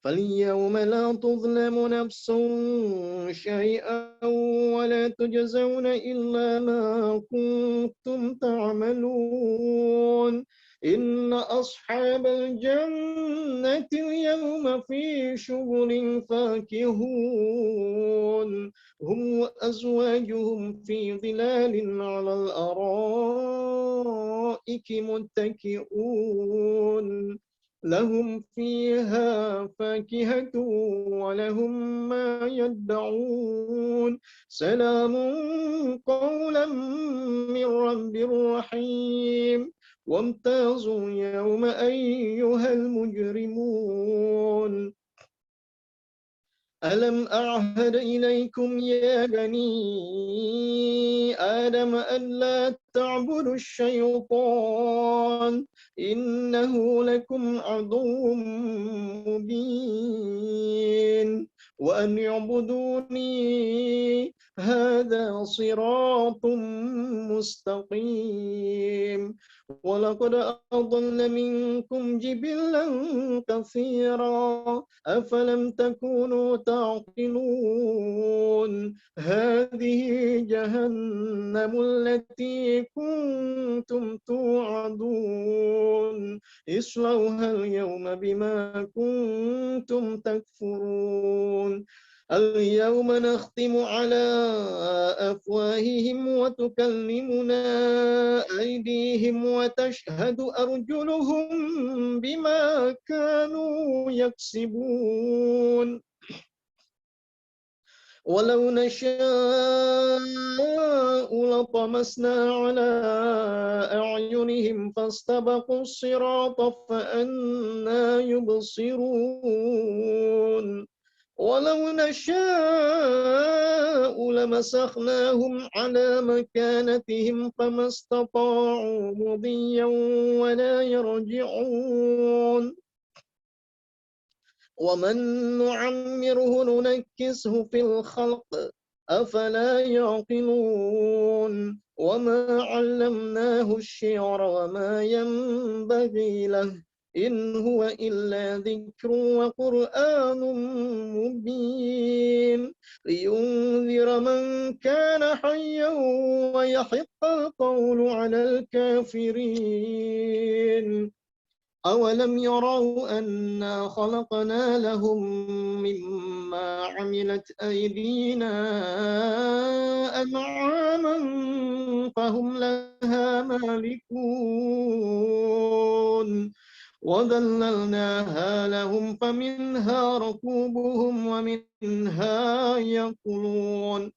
فاليوم لا تظلم نفس شيئا ولا تجزون إلا ما كنتم تعملون إن أصحاب الجنة اليوم في شغل فاكهون هم وأزواجهم في ظلال على الأرائك متكئون لهم فيها فاكهة ولهم ما يدعون سلام قولا من رب رحيم وامتازوا يوم أيها المجرمون ألم أعهد إليكم يا بني آدم ألا تعبدوا الشيطان إنه لكم عدو مبين وأن يعبدوني هذا صراط مستقيم ولقد أضل منكم جبلا كثيرا أفلم تكونوا تعقلون هذه جهنم التي كنتم توعدون اصلوها اليوم بما كنتم تكفرون اليوم نختم على أفواههم وتكلمنا أيديهم وتشهد أرجلهم بما كانوا يكسبون ولو نشاء لطمسنا على أعينهم فاستبقوا الصراط فأنى يبصرون ولو نشاء لمسخناهم على مكانتهم فما استطاعوا مضيا ولا يرجعون ومن نعمره ننكسه في الخلق أفلا يعقلون وما علمناه الشعر وما ينبغي له إن هو إلا ذكر وقرآن مبين لينذر من كان حيا ويحق القول على الكافرين أولم يروا أنا خلقنا لهم مما عملت أيدينا أنعاما فهم لها مالكون وذللناها لهم فمنها ركوبهم ومنها يأكلون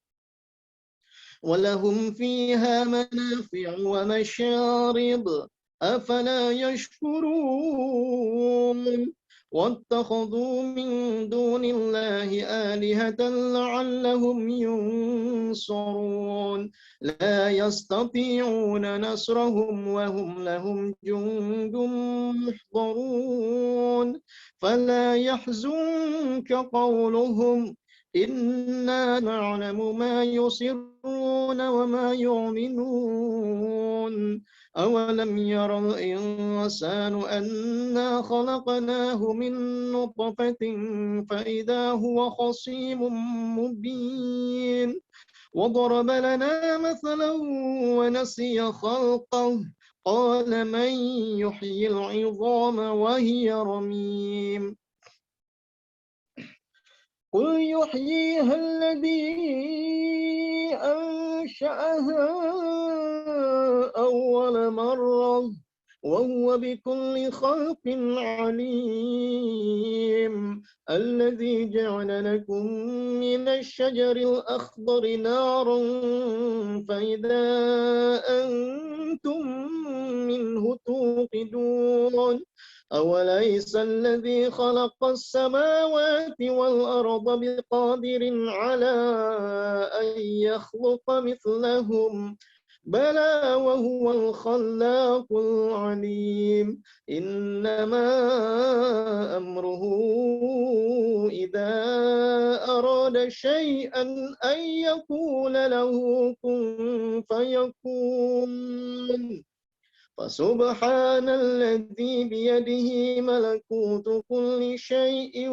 ولهم فيها منافع ومشارب أفلا يشكرون واتخذوا من دون الله آلهة لعلهم ينصرون لا يستطيعون نصرهم وهم لهم جند محضرون فلا يحزنك قولهم إنا نعلم ما يسرون وما يعلنون أولم ير الإنسان أنا خلقناه من نطفة فإذا هو خصيم مبين وضرب لنا مثلا ونسي خلقه قال من يحيي العظام وهي رميم قل يحييها الذي أنشأها أول مرة وهو بكل خلق عليم الذي جعل لكم من الشجر الأخضر نارا فإذا أنتم منه توقدون أوليس الذي خلق السماوات والأرض بقادر على أن يخلق مثلهم بلى وهو الخلاق العليم إنما أمره إذا أراد شيئا أن يقول له كن فيكون فسبحان الذي بيده ملكوت كل شيء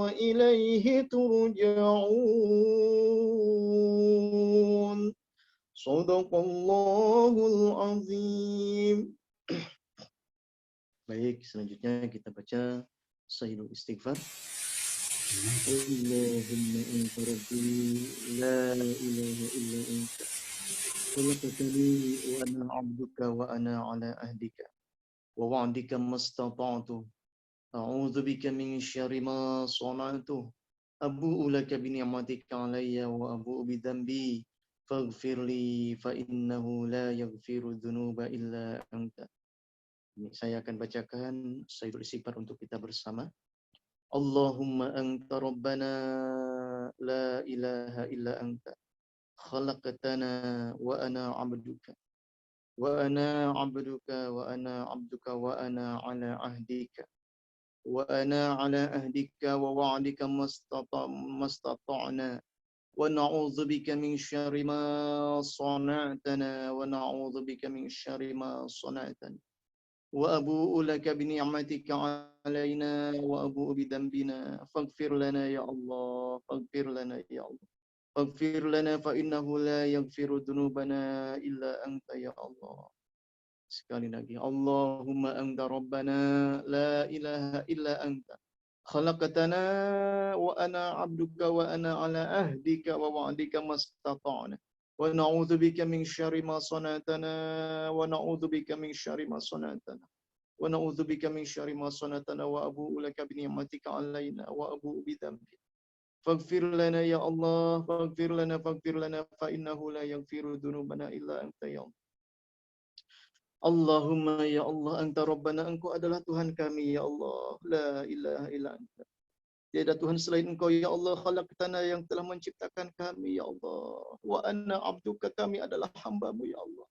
وإليه ترجعون صدق Allahul Azim. Baik, selanjutnya kita baca Sahihul Istighfar. Allahumma anta rabbi la ilaha illa anta khalaqtani wa ana 'abduka wa ana 'ala ahdika wa wa'dika mastata'tu a'udzu bika min syarri ma sana'tu abu'u laka bi ni'matika 'alayya wa abu'u bi dhanbi faghfir li fa innahu la yaghfiru dzunuba illa anta. Ini saya akan bacakan Sahihul Istighfar untuk kita bersama. Allahumma anta rabbana la ilaha illa anta khalaqtana wa ana 'abduka wa ana 'abduka wa ana 'abduka wa ana 'ala ahdika wa ana 'ala ahdika wa wa'dika mastata'na wa na'udzu bika min syarri ma sana'tana wa na'udzu bika min syarri ma sana'tana wa abu'u laka bi ni'matika 'alaina wa abu'u bi dhanbina faghfir lana ya Allah faghfir lana ya Allah faghfir lana fa innahu la yaghfiru dzunubana illa anta ya Allah. Sekali lagi, Allahumma anta rabbana la ilaha illa anta khalaqtana wa ana 'abduka wa ana 'ala ahdika wa wa'dika mastata'na wa na'udzu bika min syarri ma sana'tana wa na'udzu bika min syarri ma sana'tana wa na'udzu bika min syarri ma sana'tana wa abu'u laka bi ni'matika 'alaina wa abu'u bi dhanbi faghfir lana ya Allah faghfir lana fa innahu la yaghfiru dzunubana illa anta ya Allah. Allahumma ya Allah anta rabbana engkau adalah Tuhan kami ya Allah la ilaha illa anta tiada Tuhan selain engkau ya Allah khalaqtana yang telah menciptakan kami ya Allah wa anna 'abduka kami adalah hamba-Mu ya Allah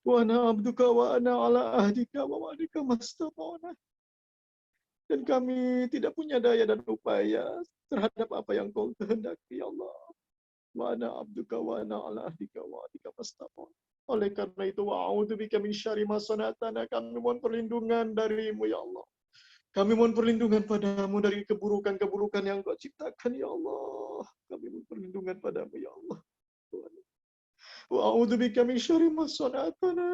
wa ana 'abduka wa ana 'ala ahdika wa wa'dika mastata'na dan kami tidak punya daya dan upaya terhadap apa yang Kau kehendaki ya Allah wa ana 'abduka wa ana 'ala ahdika wa wa'dika mastata'na. Oleh karena itu, wa'udzubika min syarri ma sana'tana, kami mohon perlindungan darimu, ya Allah. Kami mohon perlindungan padamu dari keburukan-keburukan yang Kau ciptakan, ya Allah. Kami mohon perlindungan padamu, ya Allah. Wa'udzubika min syarri ma sana'tana,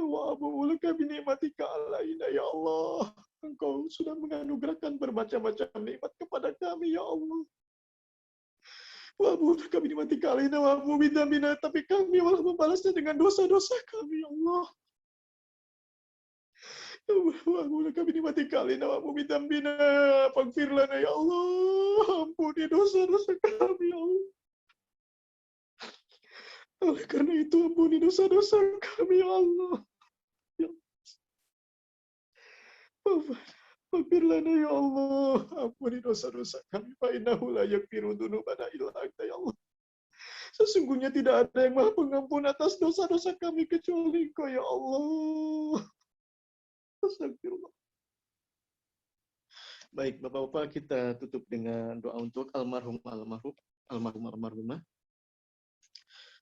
wa abu'u laka bi ni'matika 'alaina, ya Allah. Engkau sudah menganugerahkan bermacam-macam nikmat kepada kami, ya Allah. Wa'abu'u laka bi ni'matika 'alaina wa abu'u bi dzambina, tapi kami malah membalasnya dengan dosa-dosa kami, ya Allah. Wa'abu'u laka bi ni'matika 'alaina wa abu'u bi dzambina, faghfir lana ya Allah. Ampuni dosa-dosa kami, ya Allah. Oleh karena itu, ampuni dosa-dosa kami, ya Allah. Ya Allah. Faghfir lana ya Allah. Ampuni dosa-dosa kami. Fa innahu la yaghfiru dzunubana illa anta ya Allah. Sesungguhnya tidak ada yang Maha Pengampun atas dosa-dosa kami kecuali Engkau ya Allah. Astagfirullah. Baik, Bapak-bapak, kita tutup dengan doa untuk almarhumah.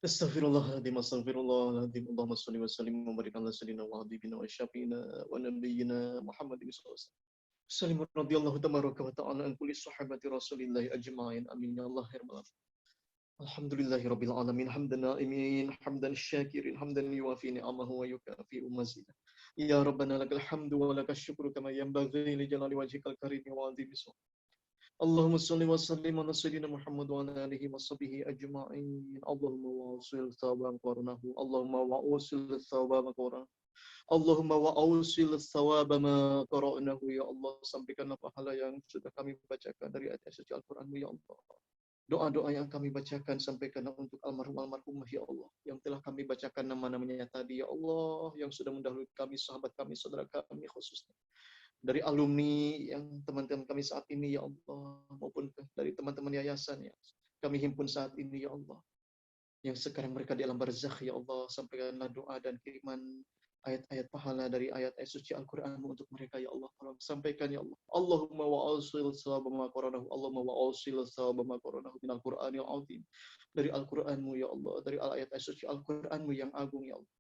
Astaghfirullahaladzim, astaghfirullahaladzim. Allahumma salli wa sallim wa barik ala sayyidina wa habibina wa syafiina wa nabiyyina Muhammadin sallallahu alaihi wasallam. Salim radhiyallahu tabaraka wa ta'ala an kulli sahabati Rasulillahi ajma'in. Amin ya Allah ya rabbal alamin. Alhamdulillahi rabbil alamin, hamdan na'imin, hamdan syakirin, hamdan yuwafi ni'amahu wa yukafi'u mazidah. Ya Rabbana lakal hamdu wa lakal syukru kama yanbaghi li jalali wajhikal karim wa 'azimi sultanik. Allahumma salli wa sallim ala sayyidina Muhammad wa ala alihi wa sahbihi ajma'in. Allahumma wa'usil thawaba qarnahu. Allahumma wa'usil thawaba qarnahu. Allahumma wa'usil thawaba ma qara'nahu. Ya Allah, sampaikanlah pahala yang sudah kami bacakan dari ayat suci Al-Qur'an-Mu ya Allah. Doa-doa yang kami bacakan sampaikanlah untuk almarhumah ya Allah, yang telah kami bacakan nama-namanya tadi ya Allah, yang sudah mendahului kami, sahabat kami, saudara kami khususnya. Dari alumni yang teman-teman kami saat ini ya Allah, maupun dari teman-teman yayasan yang kami himpun saat ini ya Allah, yang sekarang mereka di alam barzakh ya Allah, sampaikanlah doa dan kiriman ayat-ayat pahala dari ayat-ayat suci Al-Qur'an-Mu untuk mereka ya Allah. Tolong sampaikan ya Allah. Allahumma wa'usil thawaba ma qaranahu. Allahumma wa'usil thawaba ma qaranahu min Al-Qur'anil azim. Dari Al-Qur'an-Mu ya Allah, dari ayat-ayat suci Al-Qur'an-Mu yang agung ya Allah.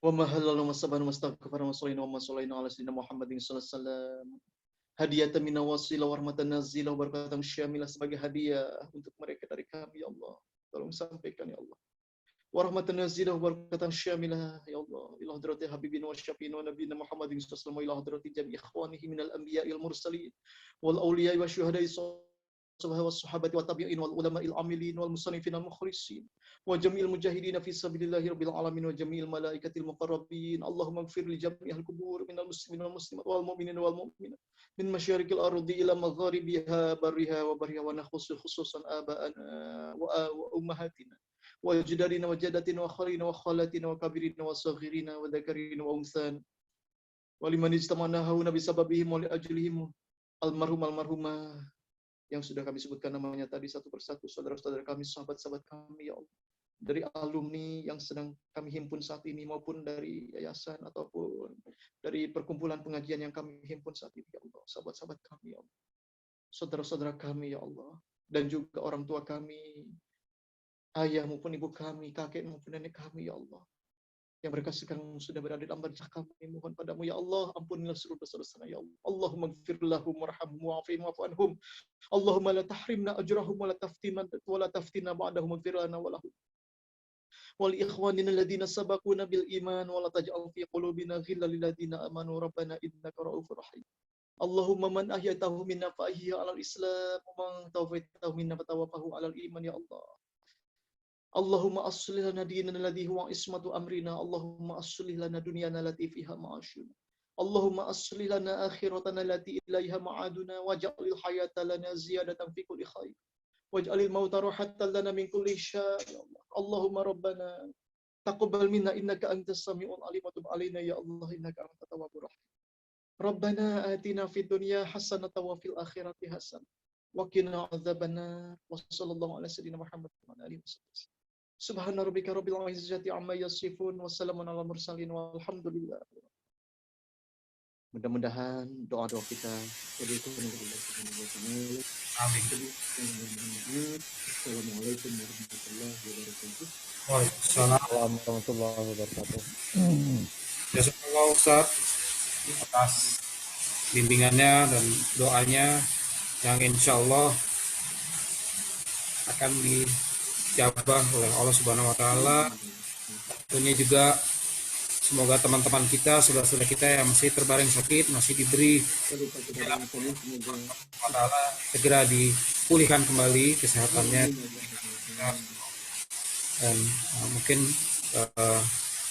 Wa ma halalu masabana mastaghfara wa sallallahu wa sallallahu ala sayyidina Muhammadin sallallahu alaihi wasallam. Hadiyatan min wasila wa rahmatan nazila wa barakatan syamilah, sebagai hadiah untuk mereka dari kami ya Allah. Tolong sampaikan ya Allah. Wa rahmatan nazila wa barakatan syamilah ya Allah. Ila hadrati habibina wa syafiina wa nabiyina Muhammadin sallallahu alaihi wasallam, ila hadrati jami' ikhwanihi minal anbiya'il mursalin wal awliya'i wa syuhada'i والصحابة والتابعين والعلماء العاملين والمصنفين المخلصين وجميع المجاهدين في سبيل الله رب العالمين وجميع الملائكة المقربين. اللهم اغفر لجميع القبور من المسلمين والمسلمات والمؤمنين والمؤمنات من مشارق الأرض إلى مغاربها برها وبرها، ونخص خصوصا آباءنا وأمهاتنا وأجدادنا وجداتنا وخالنا وخالاتنا وكبيرنا وصغيرنا وذكرنا وأنثانا ولمن اجتمعنا هنا بسببهم ولأجلهم almarhumah yang sudah kami sebutkan namanya tadi satu persatu, saudara-saudara kami, sahabat-sahabat kami ya Allah, dari alumni yang sedang kami himpun saat ini maupun dari yayasan ataupun dari perkumpulan pengajian yang kami himpun saat ini ya Allah, sahabat-sahabat kami ya Allah, saudara-saudara kami ya Allah, dan juga orang tua kami, ayah maupun ibu kami, kakek maupun nenek kami ya Allah, yang mereka sekarang sudah berada dalam barzakh, kami mohon padamu ya Allah, ampunilah seluruh dosa-dosa ya Allah. Allahumma ighfir lahum warhamhum wa'afihim wa'fu anhum. Allahumma la tahrimna ajrahum wa la taftina ba'dahum, ighfir lana wa lahum wal ikhwanina alladhina sabaquna bil iman wa la taj'al fi qulubina ghillan lil ladzina amanu rabbana innaka ra'ufur rahim. Allahumma man ahyaytahu minna fa ahyihi 'alal islam wa man tawaffaytahu minna fa tawaffahu 'alal iman ya Allah. Allahumma aslih lana dinana alladhi huwa ismatu amrina. Allahumma aslih lana dunyana allati fiha ma'ashuna. Allahumma aslih lana akhiratana allati ilaiha ma'aduna waj'alil hayata lana ziyadatan fi kulli khair waj'alil mauta rahatan lana min kulli syarr ya Allah. Allahumma rabbana taqabbal minna innaka antas samiul alim wa tub alaina ya Allah innaka antat tawwabur rahim. Rabbana atina fid dunya hasanatan wa fil akhirati hasanah wa qina adzabannar. Wa sallallahu ala sayyidina Muhammad wa ala alihi wasallam. Subhana rabbika rabbil izzati amma yasifun wa salamun alal mursalin walhamdulillah. Mudah-mudahan doa-doa kita Amin. Assalamualaikum warahmatullahi wabarakatuh. Waalaikumsalam warahmatullahi wabarakatuh. Jazakallah Ustaz atas bimbingannya dan doanya yang insya Allah akan dijabah oleh Allah Subhanahu wa Ta'ala. Tentunya juga semoga teman-teman kita, saudara-saudara kita yang masih terbaring sakit, masih diberi Allah Ta'ala segera dipulihkan kembali kesehatannya. Dan mungkin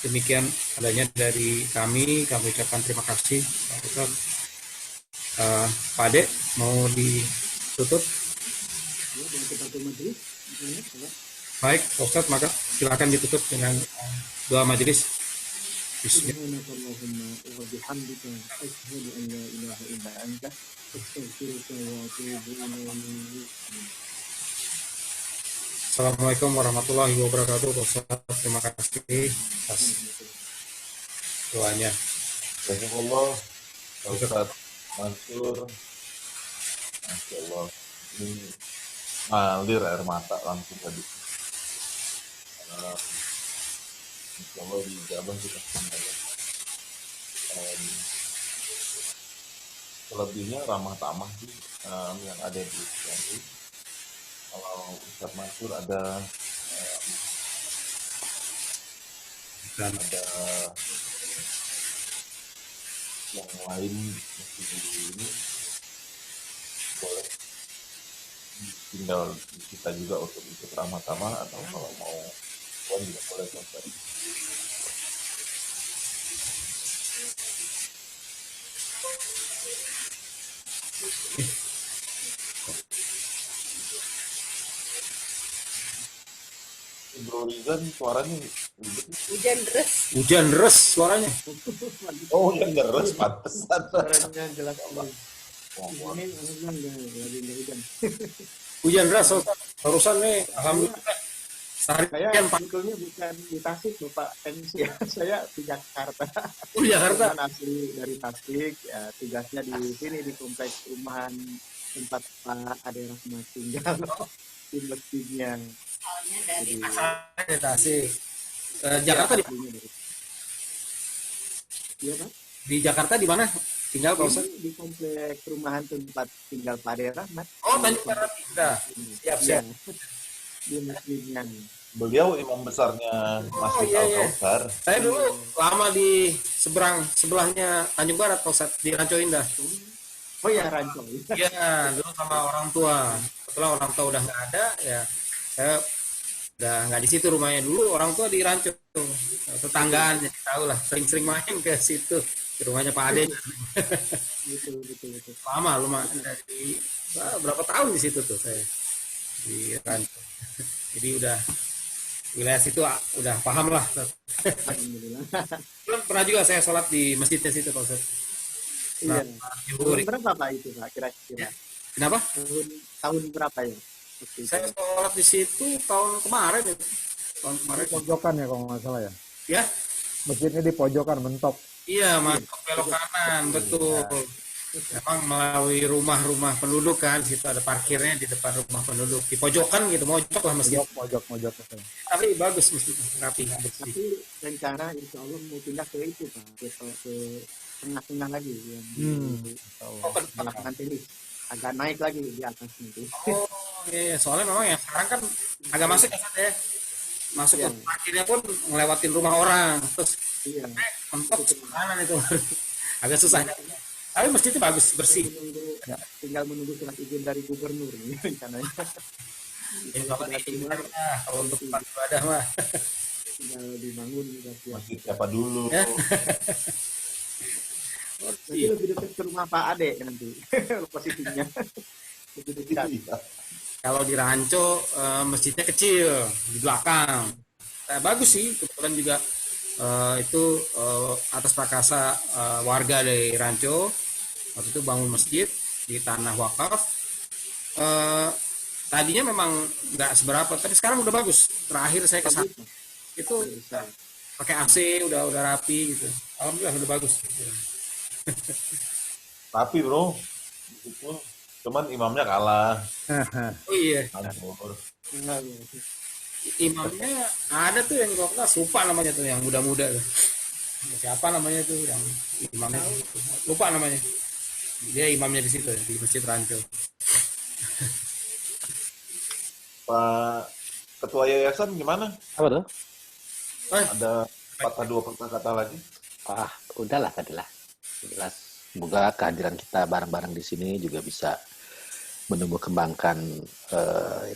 demikian adanya dari kami ucapkan terima kasih Pak Ustaz. Pak Ade mau ditutup? Baik Pak Ustaz, maka silakan ditutup dengan doa majelis. Subhanakallahumma wa bihamdika asyhadu an la ilaha illa anta astaghfiruka wa atubu ilaik. Assalamualaikum warahmatullahi wabarakatuh. Ustaz, terima kasih atas doanya. Jazakallah Ustaz Mansur, Masya Allah, ini ngalir air mata langsung tadi. Insya Allah di Jabang kita semuanya. Selebihnya ramah tamah sih yang ada di sini. Kalau Ustadz Mansur ada yang lain mesti ini boleh tinggal kita juga untuk ikut ramah tamah, atau kalau mau puan juga boleh sampai. Bro Rizan suaranya Hujan deras. Hujan deras suaranya. oh yang deres pantesan. Suaranya jelas sekali. Ini hujan. Hujan deras Ustaz. Barusan nih alhamdulillah Saya seharian Pak. sebetulnya bukan di Tasik, Bapak MC ya. Saya di Jakarta. Oh, Jakarta. Teman asli dari Tasik, ya, tugasnya di sini di kompleks perumahan tempat Pak Ade Rahmat tinggal di masjidnya. Soalnya dari Jadi Di Tasik. Jakarta di aslinya dari. Iya Pak. di Jakarta di mana? Tinggal Pak Ustaz? Ini di kompleks perumahan tempat tinggal Pak Ade Rahmat. Oh, Tanjung Barat Indah. Siap, siap. Iya, di masjidnya. Beliau imam besarnya Masjid iya, iya. Al-Kautsar. Saya dulu lama di sebelahnya Tanjung Barat Pak Ustaz, di Ranco Indah. Oh ya Ranco. Iya, dulu sama orang tua. Setelah orang tua udah nggak ada, ya saya udah nggak di situ rumahnya dulu. Orang tua di Ranco, tetanggaan, jadi tahu lah. Sering-sering main ke situ, ke rumahnya Pak Ade. Betul. Lama, lumayan dari berapa tahun di situ tuh saya di Ranco. Jadi udah wilayah situ udah paham lah. Alhamdulillah. Pernah juga saya sholat di masjidnya situ Pak Ustaz. Iya. Zuhur. Tahun berapa Pak itu Pak kira-kira? Kenapa? Tahun berapa ya? Waktu itu? Saya sholat di situ tahun kemarin itu. Tahun kemarin. Pojokan ya kalau nggak salah ya. Ya, Masjidnya di pojokan mentok. iya masuk belok kanan, betul. Memang melalui rumah-rumah penduduk kan, di situ ada parkirnya di depan rumah penduduk. Di pojokan gitu, mojok lah masjid. Pojok. Tapi bagus masjidnya, rapi, bersih. Tapi rencana insya Allah mau pindah ke itu Pak, ke tengah-tengah lagi yang Oh, ke depan. lapangan tenis. Agak naik lagi di atas nanti. Oh, iya, soalnya memang ya sekarang kan agak masuk ya, Ustaz, ya. Masuk ke Iya. parkirnya pun ngelewatin rumah orang, terus Iya. mentok ke kanan itu. Agak susah. Tapi masjidnya bagus, bersih. Tinggal menunggu surat izin dari gubernur nih rencananya. Ini Bapak Sudah keluar, kalau untuk tempat ibadah mah. tinggal dibangun sudah siap. Masjid siapa dulu? Ya. Nanti lebih dekat ke rumah Pak Ade nanti posisinya. Lebih dekat. Iya. Kalau di Ranco masjidnya kecil di belakang. Bagus sih, kebetulan juga itu atas prakasa warga dari Ranco waktu itu bangun masjid di tanah wakaf. Tadinya memang nggak seberapa, tapi sekarang udah bagus. Terakhir saya ke sana itu pakai AC, udah rapi gitu. Alhamdulillah udah bagus. Tapi bro, itu cuman imamnya kalah. Oh iya, Hancur. imamnya ada tuh yang gua kenal, lupa namanya tuh yang muda-muda tuh. Siapa namanya tuh yang imamnya tuh? Lupa namanya. Dia imamnya di situ di Masjid Ranco. Pak Ketua Yayasan gimana? Apa tuh? Ada dua patah kata lagi? Udahlah tadilah. Jelas. Semoga kehadiran kita bareng-bareng di sini juga bisa menumbuh kembangkan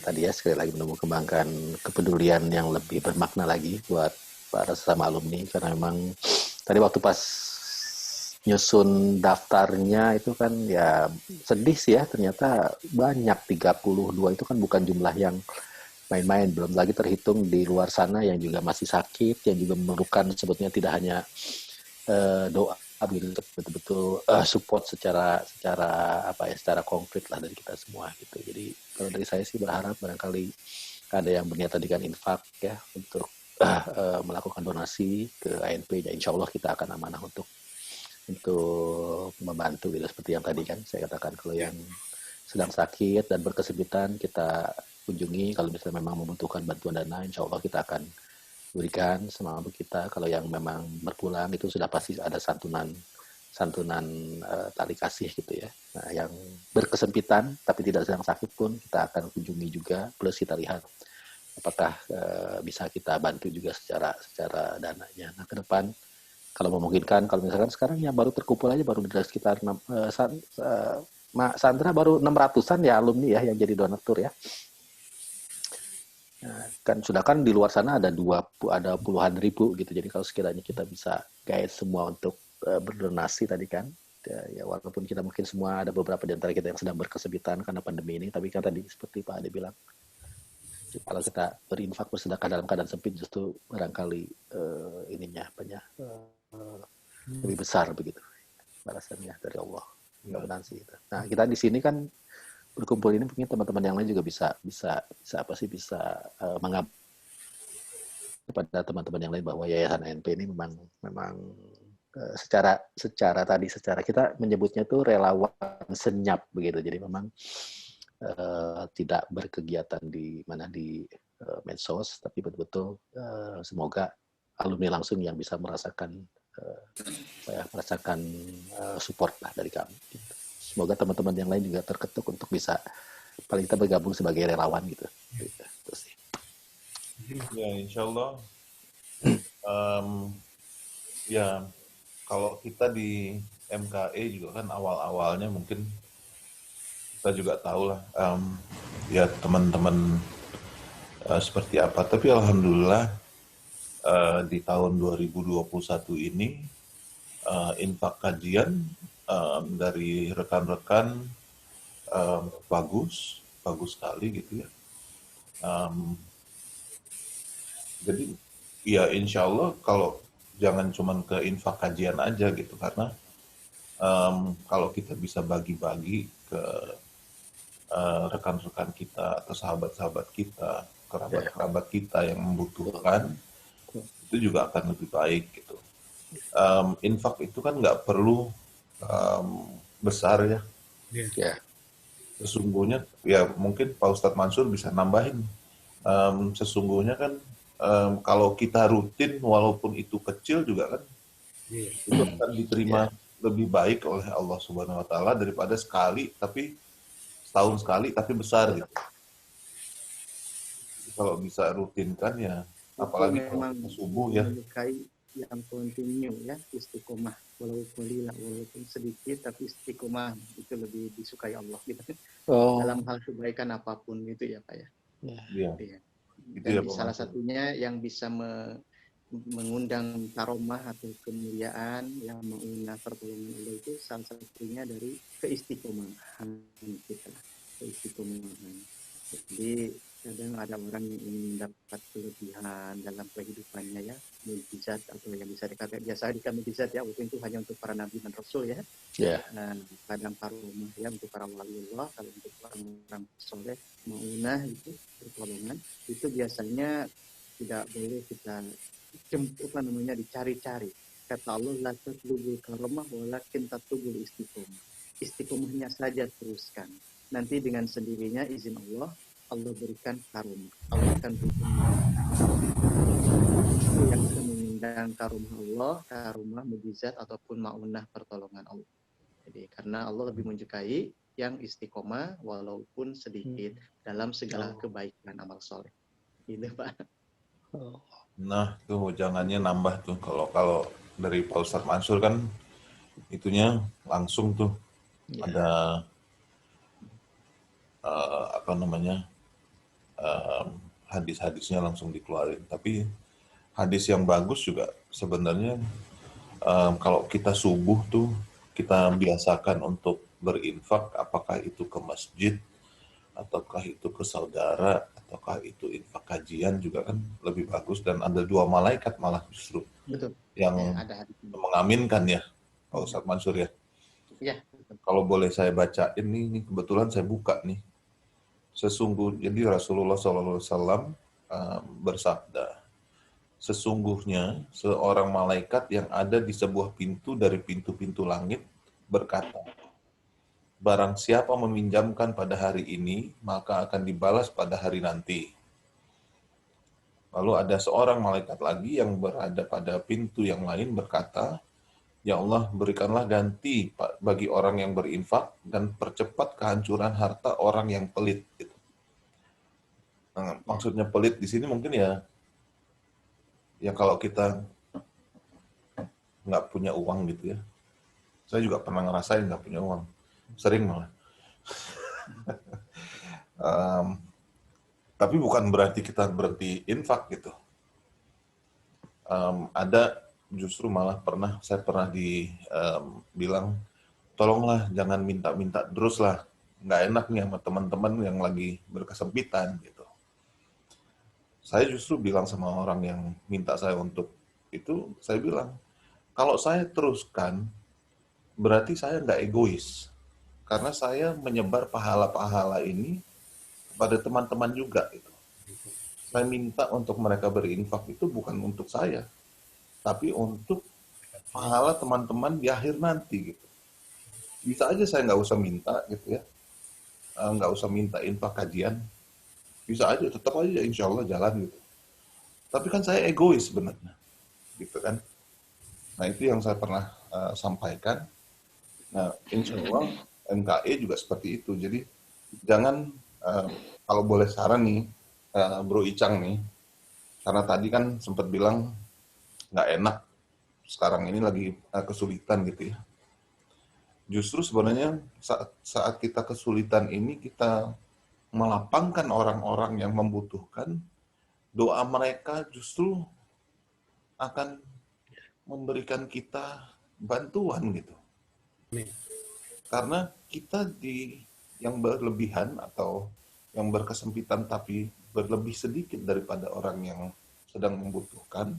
tadi ya sekali lagi menumbuh kembangkan kepedulian yang lebih bermakna lagi buat para sesama alumni, karena memang tadi waktu pas nyusun daftarnya itu kan ya sedih sih ya, ternyata banyak 32 itu kan bukan jumlah yang main-main, belum lagi terhitung di luar sana yang juga masih sakit, yang juga memerlukan sebetulnya tidak hanya doa gitu, betul-betul support secara secara konkret lah dari kita semua gitu. Jadi kalau dari saya sih berharap barangkali ada yang berniat tadikan infak ya untuk melakukan donasi ke ANP, ya insya Allah kita akan amanah untuk untuk membantu gitu, seperti yang tadi kan saya katakan, kalau yang sedang sakit dan berkesempitan kita kunjungi, kalau misalnya memang membutuhkan bantuan dana, insya Allah kita akan berikan semampu kita. Kalau yang memang berpulang itu sudah pasti ada santunan tali kasih gitu ya. Nah, yang berkesempitan tapi tidak sedang sakit pun kita akan kunjungi juga, plus kita lihat apakah bisa kita bantu juga secara dananya. Nah, ke depan kalau memungkinkan, kalau misalkan sekarang yang baru terkumpul aja baru sekitar Mak Sandra baru 600-an ya alumni ya yang jadi donatur ya. Nah, kan sudah kan di luar sana ada puluhan ribu gitu. Jadi kalau sekiranya kita bisa guide semua untuk berdonasi tadi kan, ya walaupun kita mungkin semua ada beberapa di antara kita yang sedang berkesempitan karena pandemi ini, tapi kan tadi seperti Pak Ade bilang, kalau kita berinfak bersedekah dalam keadaan sempit justru barangkali lebih besar begitu balasannya dari Allah. Mudah-mudahan sih itu. Nah, kita di sini kan berkumpul ini mungkin teman-teman yang lain juga bisa mengabdi kepada teman-teman yang lain bahwa Yayasan ANP ini memang secara kita menyebutnya itu relawan senyap begitu. Jadi memang tidak berkegiatan di medsos, tapi betul-betul semoga alumni langsung yang bisa merasakan support lah dari kami. Semoga teman-teman yang lain juga terketuk untuk bisa paling kita bergabung sebagai relawan gitu. Itu sih. Ya, insya Allah. Ya, kalau kita di MKE juga kan awal-awalnya mungkin kita juga tahu lah, ya teman-teman seperti apa. Tapi alhamdulillah di tahun 2021 ini infak kajian dari rekan-rekan bagus sekali gitu ya. Jadi ya insya Allah kalau jangan cuma ke infak kajian aja gitu, karena kalau kita bisa bagi-bagi ke rekan-rekan kita atau sahabat-sahabat kita, kerabat-kerabat kita yang membutuhkan, itu juga akan lebih baik gitu. Infak itu kan nggak perlu besar ya. Ya. Sesungguhnya ya mungkin Pak Ustadz Mansur bisa nambahin. Sesungguhnya kan kalau kita rutin walaupun itu kecil juga kan itu akan diterima lebih baik oleh Allah Subhanahu Wa Taala daripada sekali tapi setahun sekali tapi besar gitu. Kalau bisa rutin kan ya, apalagi kalau subuh ya. Menyukai yang kontinu ya, istiqomah, walaupun sedikit tapi istiqomah itu lebih disukai Allah gitu. Dalam hal kebaikan apapun itu ya Pak ya. Iya. Dan salah satunya yang bisa mengundang karomah atau kemuliaan yang mengundang pertolongan Allah itu salah satunya dari keistiqomahan kita. Keistiqomahan. Jadi kadang ada orang yang ingin mendapat kelebihan dalam kehidupannya ya, mukjizat atau yang bisa dikatakan biasa mukjizat ya, waktu itu hanya untuk para nabi dan rasul ya. Nah, kadang karomah ya untuk para waliullah, kalau untuk orang soleh maunah itu pertolongan itu biasanya tidak boleh kita dicari-cari. Kata Allah, la tatlubul karomah walakin tatlubul istiqomah. Istiqomahnya saja teruskan. Nanti dengan sendirinya izin Allah berikan karomah. Allah akan berikan yang bisa mengundang karomah Allah, karomah mukjizat ataupun maunah pertolongan Allah. Jadi karena Allah lebih menyukai yang istiqomah walaupun sedikit dalam segala kebaikan amal soleh. Gitu Pak. Nah, tuh jangannya nambah tuh. Kalau dari Pak Ustadz Mansur kan itunya langsung tuh ada hadis-hadisnya langsung dikeluarin. Tapi hadis yang bagus juga sebenarnya kalau kita subuh tuh kita biasakan untuk berinfak, apakah itu ke masjid ataukah itu ke saudara ataukah itu infak kajian juga kan lebih bagus, dan ada 2 malaikat malah justru yang mengaminkan ya Pak Ustadz Mansur ya. Iya. Kalau boleh saya bacain nih kebetulan saya buka nih. Sesungguhnya jadi Rasulullah SAW bersabda, sesungguhnya seorang malaikat yang ada di sebuah pintu dari pintu-pintu langit berkata, barang siapa meminjamkan pada hari ini, maka akan dibalas pada hari nanti. Lalu ada seorang malaikat lagi yang berada pada pintu yang lain berkata, ya Allah, berikanlah ganti bagi orang yang berinfak dan percepat kehancuran harta orang yang pelit. Gitu. Nah, maksudnya pelit di sini mungkin ya kalau kita nggak punya uang gitu ya. Saya juga pernah ngerasain nggak punya uang, sering malah. Tapi bukan berarti kita berhenti infak gitu. Ada justru malah saya pernah dibilang, tolonglah jangan minta-minta terus lah, nggak enak nih sama teman-teman yang lagi berkesempitan gitu. Saya justru bilang sama orang yang minta saya untuk itu, saya bilang, kalau saya teruskan, berarti saya nggak egois. Karena saya menyebar pahala-pahala ini kepada teman-teman juga. Gitu. Saya minta untuk mereka berinfak itu bukan untuk saya, tapi untuk pahala teman-teman di akhir nanti. Gitu. Bisa aja saya nggak usah minta gitu ya, nggak usah minta infak kajian, bisa aja, tetap aja insya Allah jalan gitu. Tapi kan saya egois sebenarnya, gitu kan. Nah itu yang saya pernah sampaikan. Nah insya Allah MKE juga seperti itu. Jadi jangan, kalau boleh saran nih, Bro Icang nih, karena tadi kan sempat bilang nggak enak, sekarang ini lagi kesulitan gitu ya. Justru sebenarnya saat kita kesulitan ini, kita melapangkan orang-orang yang membutuhkan, doa mereka justru akan memberikan kita bantuan gitu. Karena kita yang berlebihan atau yang berkesempitan tapi berlebih sedikit daripada orang yang sedang membutuhkan,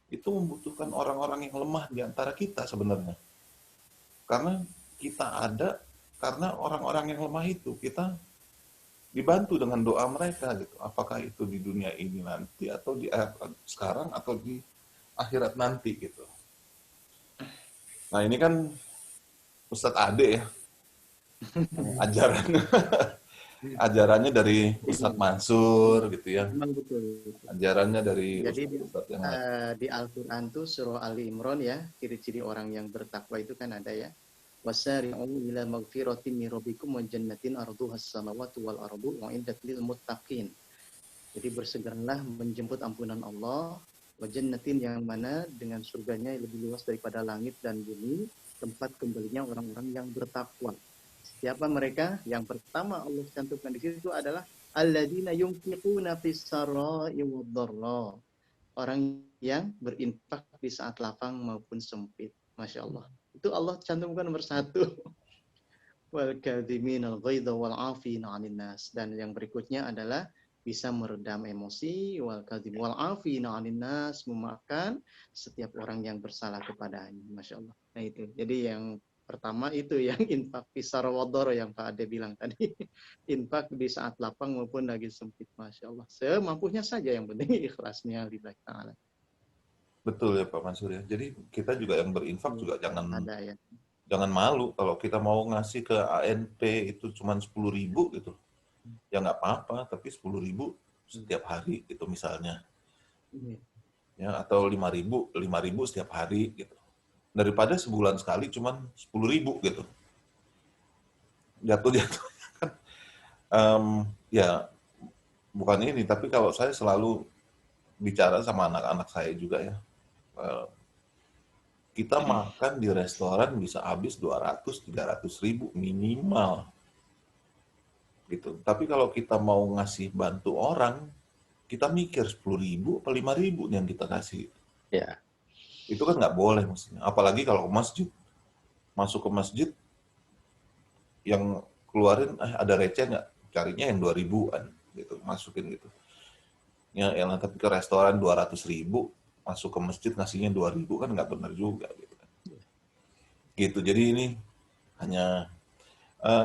itu membutuhkan orang-orang yang lemah di antara kita sebenarnya. Karena kita ada, karena orang-orang yang lemah itu, kita dibantu dengan doa mereka gitu. Apakah itu di dunia ini nanti atau di sekarang atau di akhirat nanti gitu. Nah ini kan Ustadz Ade ya, ajarannya dari Ustadz Mansur gitu ya. Memang betul. Ajarannya dari Jadi Ustadz yang di Al-Quran tuh surah Ali Imran ya, ciri-ciri orang yang bertakwa itu kan ada ya. Wasari'u ila magfiratin min rabbikum wa jannatin arduha as-samawati wal ardu u'iddat lil muttaqin. Jadi bersegeralah menjemput ampunan Allah, wa jannatin yang mana dengan surganya lebih luas daripada langit dan bumi, tempat kembalinya orang-orang yang bertakwa. Siapa mereka? Yang pertama Allah cantumkan di situ adalah alladzina yunfiquna fis sarai wad dharra. Orang yang berinfak di saat lapang maupun sempit. Masya Allah. Itu Allah cantumkan nomor 1. Wal kadhiminal ghaidha wal 'afina 'anil nas. Dan yang berikutnya adalah bisa meredam emosi, wal kadhim wal 'afina 'anil nas, memaafkan setiap orang yang bersalah kepadanya. Masya Allah. Nah itu. Jadi yang pertama itu yang infak fisar wador yang Pak Ade bilang tadi. Infak di saat lapang maupun lagi sempit. Masya Allah. Semampunya saja, yang penting ikhlasnya lillahi ta'ala. betul ya Pak Mansur ya. Jadi kita juga yang berinfak juga jangan Ada ya. jangan malu kalau kita mau ngasih ke ANP itu cuma 10.000 gitu. Ya nggak apa-apa, tapi 10.000 setiap hari gitu misalnya. Ya, atau 5.000 setiap hari gitu. Daripada sebulan sekali cuma 10.000 gitu. Jatuh-jatuh kan. Ya bukan ini, tapi kalau saya selalu bicara sama anak-anak saya juga ya. Kita makan di restoran bisa habis 200-300 ribu minimal. Gitu. Tapi kalau kita mau ngasih bantu orang, kita mikir 10.000 atau 5.000 yang kita kasih. Ya. Itu kan nggak boleh maksudnya. Apalagi kalau ke masjid. Masuk ke masjid, yang keluarin ada receh nggak? Carinya yang 2.000-an gitu, masukin gitu. Ya, tapi ke restoran 200.000, masuk ke masjid ngasihnya 2.000 kan nggak benar juga gitu. Gitu. Jadi ini hanya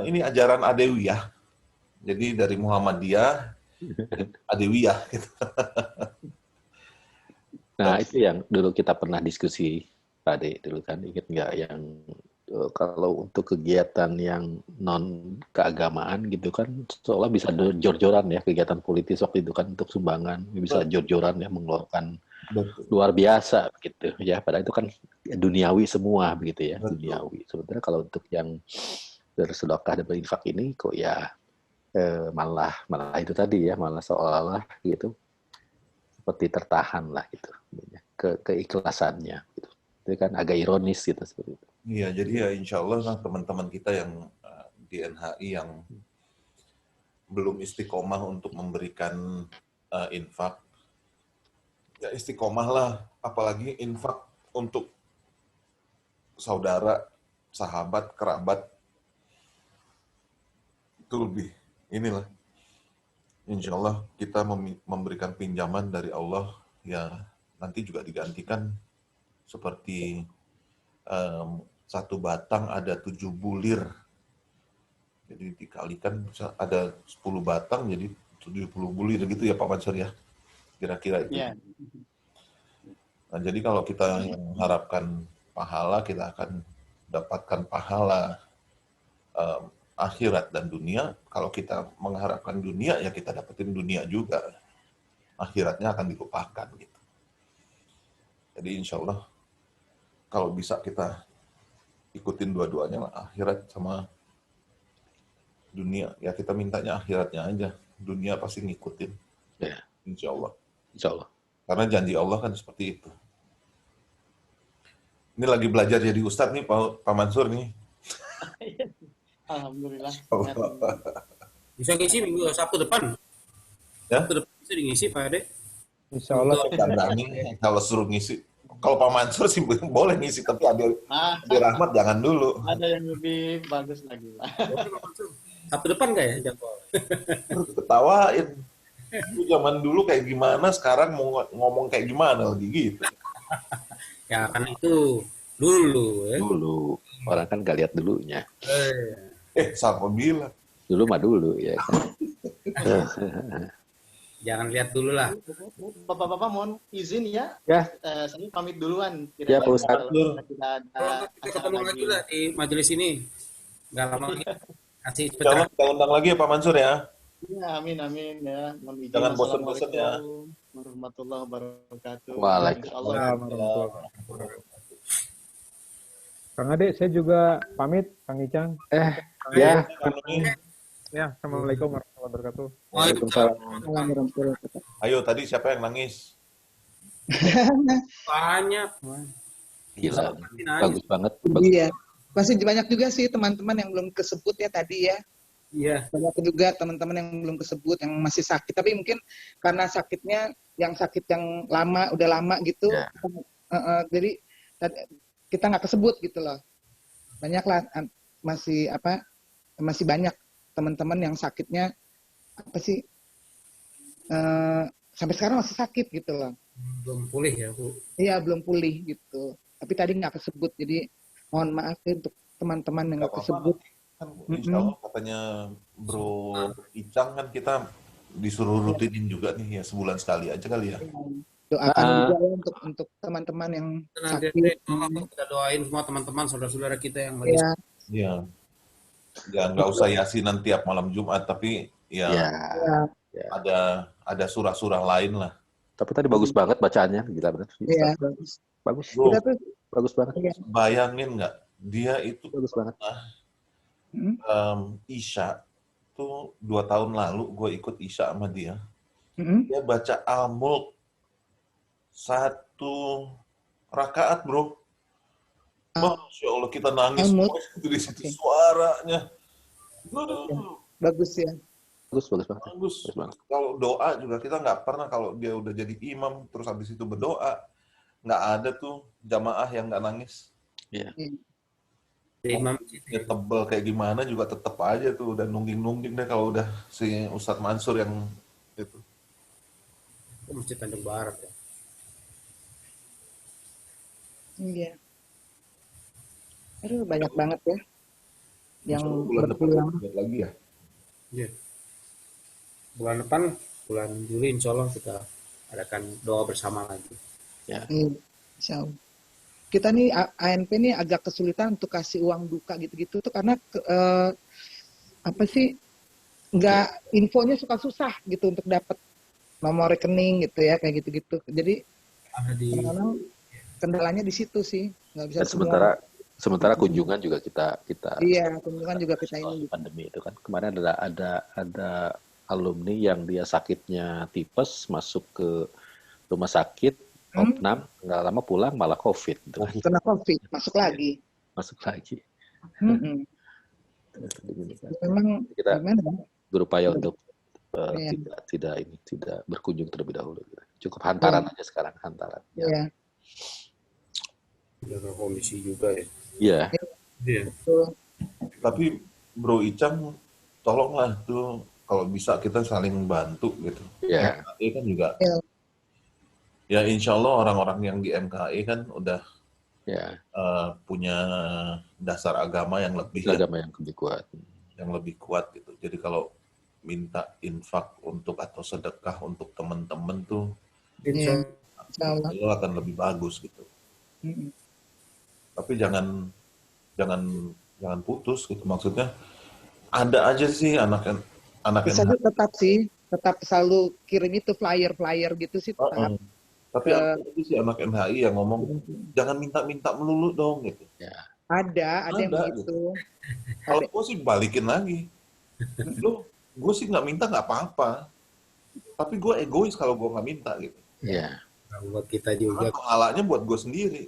ini ajaran Adewiyah. Jadi dari Muhammadiyah Adewiyah gitu. Nah, itu yang dulu kita pernah diskusi, Pak Ade, dulu kan, ingat nggak yang kalau untuk kegiatan yang non keagamaan gitu kan, seolah bisa jor-joran ya kegiatan politis waktu itu kan untuk sumbangan, bisa jor-joran ya mengeluarkan Betul. luar biasa gitu ya. Padahal itu kan duniawi semua begitu ya, Betul. duniawi. Sebenarnya kalau untuk yang bersedekah dan berinfak ini kok ya malah itu tadi ya, malah seolah-olah gitu seperti tertahan lah gitu keikhlasannya gitu. Itu kan agak ironis gitu seperti itu. Iya, jadi ya insya Allah lah teman-teman kita yang di NHI yang belum istiqomah untuk memberikan infak, ya istiqomah lah, apalagi infak untuk saudara, sahabat, kerabat, itu lebih inilah. Insya Allah kita memberikan pinjaman dari Allah, ya nanti juga digantikan seperti satu batang ada 7 bulir. Jadi dikalikan ada 10 batang jadi 70 bulir gitu ya Pak Mansur ya. Kira-kira itu. Iya. Nah, jadi kalau kita mengharapkan pahala, kita akan dapatkan pahala akhirat dan dunia. Kalau kita mengharapkan dunia, ya kita dapetin dunia juga. Akhiratnya akan dilupakan gitu. Jadi insya Allah kalau bisa kita ikutin dua-duanya lah, akhirat sama dunia. Ya kita mintanya akhiratnya aja. Dunia pasti ngikutin. Ya. Insya Allah. Insya Allah. Karena janji Allah kan seperti itu. Ini lagi belajar jadi ustadz nih Pak Mansur nih. Alhamdulillah. Bisa ngisi minggu Sabtu depan. Ya? Sabtu depan bisa diisi Pak Ade. Insya Allah. Nggak berani kalau suruh ngisi. Kalau Pak Mansur sih boleh ngisi, tapi Ade Rahmat jangan dulu. Ada yang lebih bagus lagi, Pak. Sabtu depan nggak ya jadwal? Ketawain. Lu zaman dulu kayak gimana, sekarang mau ngomong kayak gimana lagi gitu. Ya kan itu dulu ya. Dulu. Orang kan nggak lihat dulunya. Siapa bilang? Dulu mah dulu ya kan. Jangan lihat dulu lah. Bapak-bapak mohon izin ya. Ya. Saya pamit duluan. Ya, Pak Ustadz. Tidak Kalau ada kita ketemu lagi lah di majelis ini. Nggak lama lagi. Kasih Insya Allah kita undang lagi ya Pak Mansur ya. Ya, amin ya. Mohon izin. Jangan bosan-bosan ya. Assalamualaikum warahmatullahi wabarakatuh. Waalaikumsalam. Kang Ade, saya juga pamit, Kang Icang. Ya. Ya, Assalamualaikum warahmatullahi wabarakatuh. Waalaikumsalam. Ayo tadi siapa yang nangis? Banyak. Gila. Nangis. Bagus banget. Bagus. Iya, masih banyak juga sih teman-teman yang belum kesebut ya tadi ya. Iya. Banyak juga teman-teman yang belum kesebut, yang masih sakit. Tapi mungkin karena sakitnya, yang sakit yang lama, udah lama gitu. Ya. Jadi kita nggak kesebut gitu loh. Banyak lah, masih banyak teman-teman yang sakitnya, sampai sekarang masih sakit gitu loh. Belum pulih ya Bu. Iya, belum pulih gitu. Tapi tadi nggak kesebut, jadi mohon maaf ya untuk teman-teman yang nggak kesebut. Kan insya Allah katanya Bro Icang kan kita disuruh rutinin juga nih ya, sebulan sekali aja kali ya. Doakan juga ya untuk teman-teman yang Nanti sakit. kita doain semua teman-teman saudara-saudara kita yang lagi Ya, Iya. Ya nggak usah yasinan tiap malam Jumat, tapi ya, Ya. ada surah-surah lain lah. Tapi tadi bagus banget bacaannya, gila bener. iya, bagus. Bagus. Bro, Kita tuh Bagus banget. iya. bayangin nggak dia itu Bagus banget. Isya tuh 2 tahun lalu gue ikut Isya sama dia. Mm-mm. Dia baca Al-Mulk 1 rakaat bro. Masya Allah kita nangis Al-Mulk. semua di situ suaranya. Aduh, Bagus ya. Bagus banget. bagus. Bagus banget. Kalau doa juga kita nggak pernah kalau dia udah jadi imam terus habis itu berdoa nggak ada tuh jamaah yang nggak nangis. Iya. imam. Dia tebel kayak gimana juga tetap aja tuh udah nungging-nungging deh kalau udah si Ustadz Mansur yang itu. Masjid Tanjung Barat ya. Iya. Aduh, banyak banget ya yang Insya Allah bulan depan berpulang. lihat lagi ya. Iya. Bulan depan, bulan Juli insya Allah kita adakan doa bersama lagi. Ya. Insya Allah. Kita nih ANP nih agak kesulitan untuk kasih uang duka gitu-gitu tuh karena apa sih nggak infonya suka susah gitu untuk dapat nomor rekening gitu ya kayak gitu-gitu. Jadi Ada di kadang-kadang kendalanya di situ sih nggak bisa Dan semua. sementara kunjungan juga kita Iya, kunjungan juga kita soal ini. pandemi itu kan. Kemarin ada alumni yang dia sakitnya tipes masuk ke rumah sakit opnam, nggak lama pulang malah COVID gitu kan. Kena COVID masuk lagi. Masuk lagi. Mm-mm. Memang Kita gimana? Ya? berupaya untuk Iya. tidak berkunjung terlebih dahulu. Cukup hantaran Iya. aja sekarang, hantaran. Iya. jaga kondisi juga ya. Iya. Iya. Betul. Tapi Bro Icang, tolonglah tuh kalau bisa kita saling bantu gitu. Iya. MKE kan juga, Iya. ya insya Allah orang-orang yang di MKE kan udah Ya, punya dasar agama yang lebih agama yang lebih kuat. Gitu. Jadi kalau minta infak untuk atau sedekah untuk teman-teman tuh, Iya. Insya Allah. itu akan lebih bagus gitu. Mm-mm. Tapi jangan putus gitu. Maksudnya ada aja sih anak Bisa NH. tetap selalu kirim itu flyer gitu sih tetap. Tapi ada aja sih anak NHI yang ngomong jangan minta-minta melulu dong gitu. Ada yang Ada, begitu. Kalau gue sih balikin lagi. Gue sih nggak minta nggak apa-apa. Tapi gue egois kalau gue nggak minta gitu. Iya. Nah, buat kita juga. Karena pahalanya buat gue sendiri.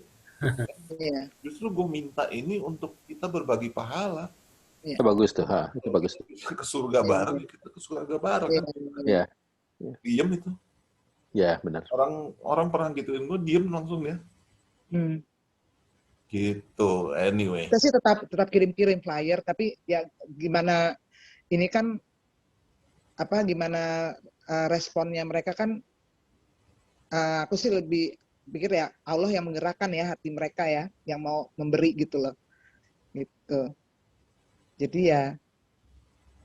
Iya. Justru gue minta ini untuk kita berbagi pahala. Itu bagus tuh, itu bagus. Bisa ke surga bareng, kita ke surga bareng. Kan? Iya. Diem itu. Ya, benar. Orang pernah gituin gue, diem langsung ya. Gitu, anyway. Kita sih tetap kirim flyer, tapi ya gimana ini kan gimana responnya mereka kan aku sih lebih pikir ya Allah yang menggerakkan ya hati mereka ya yang mau memberi gitu loh. Gitu. Jadi ya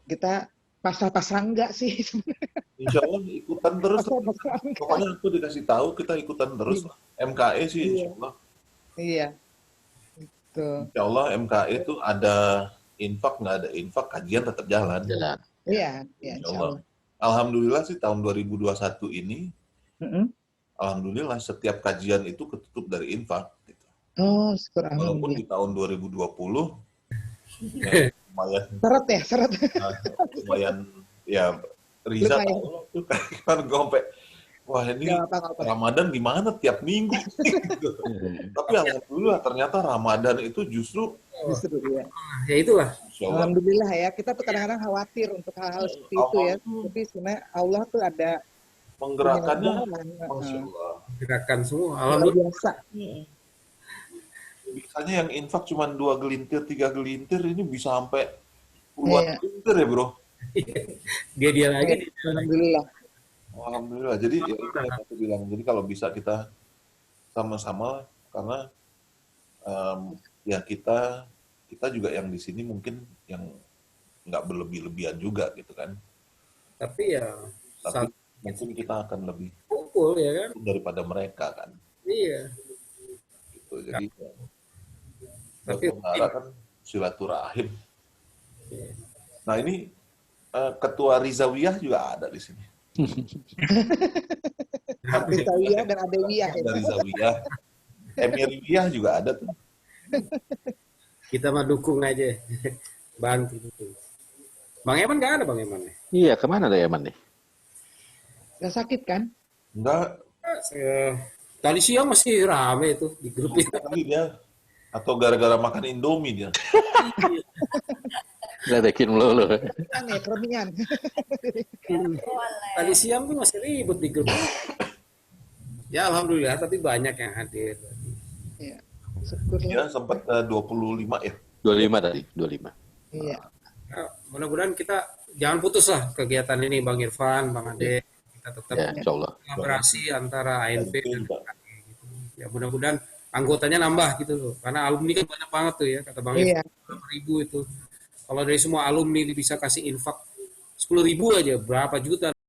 kita pasrah enggak sih. Insya Allah ikutan terus. Pokoknya aku dikasih tahu kita ikutan terus. MKE sih insya Allah. Iya. Gitu. Insya Allah MKE itu ada infak, nggak ada infak, kajian tetap jalan. Iya, Insya Allah. Alhamdulillah sih tahun 2021 ini, alhamdulillah setiap kajian itu ketutup dari infak. Gitu. Oh, syukur walaupun di tahun 2020 ya, lumayan seret lumayan ya Riza tahu tuh kan gue sampai wah ini Ramadan gimana tiap minggu gitu. Tapi alhamdulillah ternyata Ramadan itu justru ya itulah alhamdulillah ya kita tuh kadang-kadang khawatir untuk hal-hal seperti itu ya tapi sebenarnya Allah tuh ada menggerakkannya Masya Allah gerakan semua alhamdulillah biasa. Biasanya yang infak cuma 2 gelintir, 3 gelintir, ini bisa sampai puluhan gelintir ya bro. Dia lagi. Alhamdulillah. Alhamdulillah. Jadi ya itu yang aku bilang. Jadi kalau bisa kita sama-sama, karena ya kita juga yang di sini mungkin yang nggak berlebih-lebihan juga gitu kan. Tapi mungkin kita akan lebih kumpul ya kan daripada mereka kan. Iya. Gitu. Jadi tapi kan silaturahim. Nah ini ketua Rizawiyah juga ada di sini. Rizawiyah dan Adewiyah. Ada Rizawiyah, Emiriyah juga ada tuh. Kita mah dukung aja, bantu. Bang Eman nggak ada Bang Eman? Iya, kemana ada Eman nih? Nggak sakit kan? Enggak. Tadi siang masih rame itu di grup itu. Dia atau gara-gara makan Indomie dia. Ledekin melulu. Aneh, keremingan. Tadi siang tuh masih ribut di grup. Ya alhamdulillah, tapi banyak yang hadir. Iya. Ya sempat 25 ya. 25 tadi, 25. Iya. Nah, mudah-mudahan kita jangan putus lah kegiatan ini Bang Irfan, Bang Ade. Kita tetap kolaborasi antara ANP dan MKE gitu. Ya mudah-mudahan anggotanya nambah gitu loh. Karena alumni kan banyak banget tuh ya, kata Bang Irfan. 10.000 itu. Kalau dari semua alumni bisa kasih infak 10.000 aja, berapa juta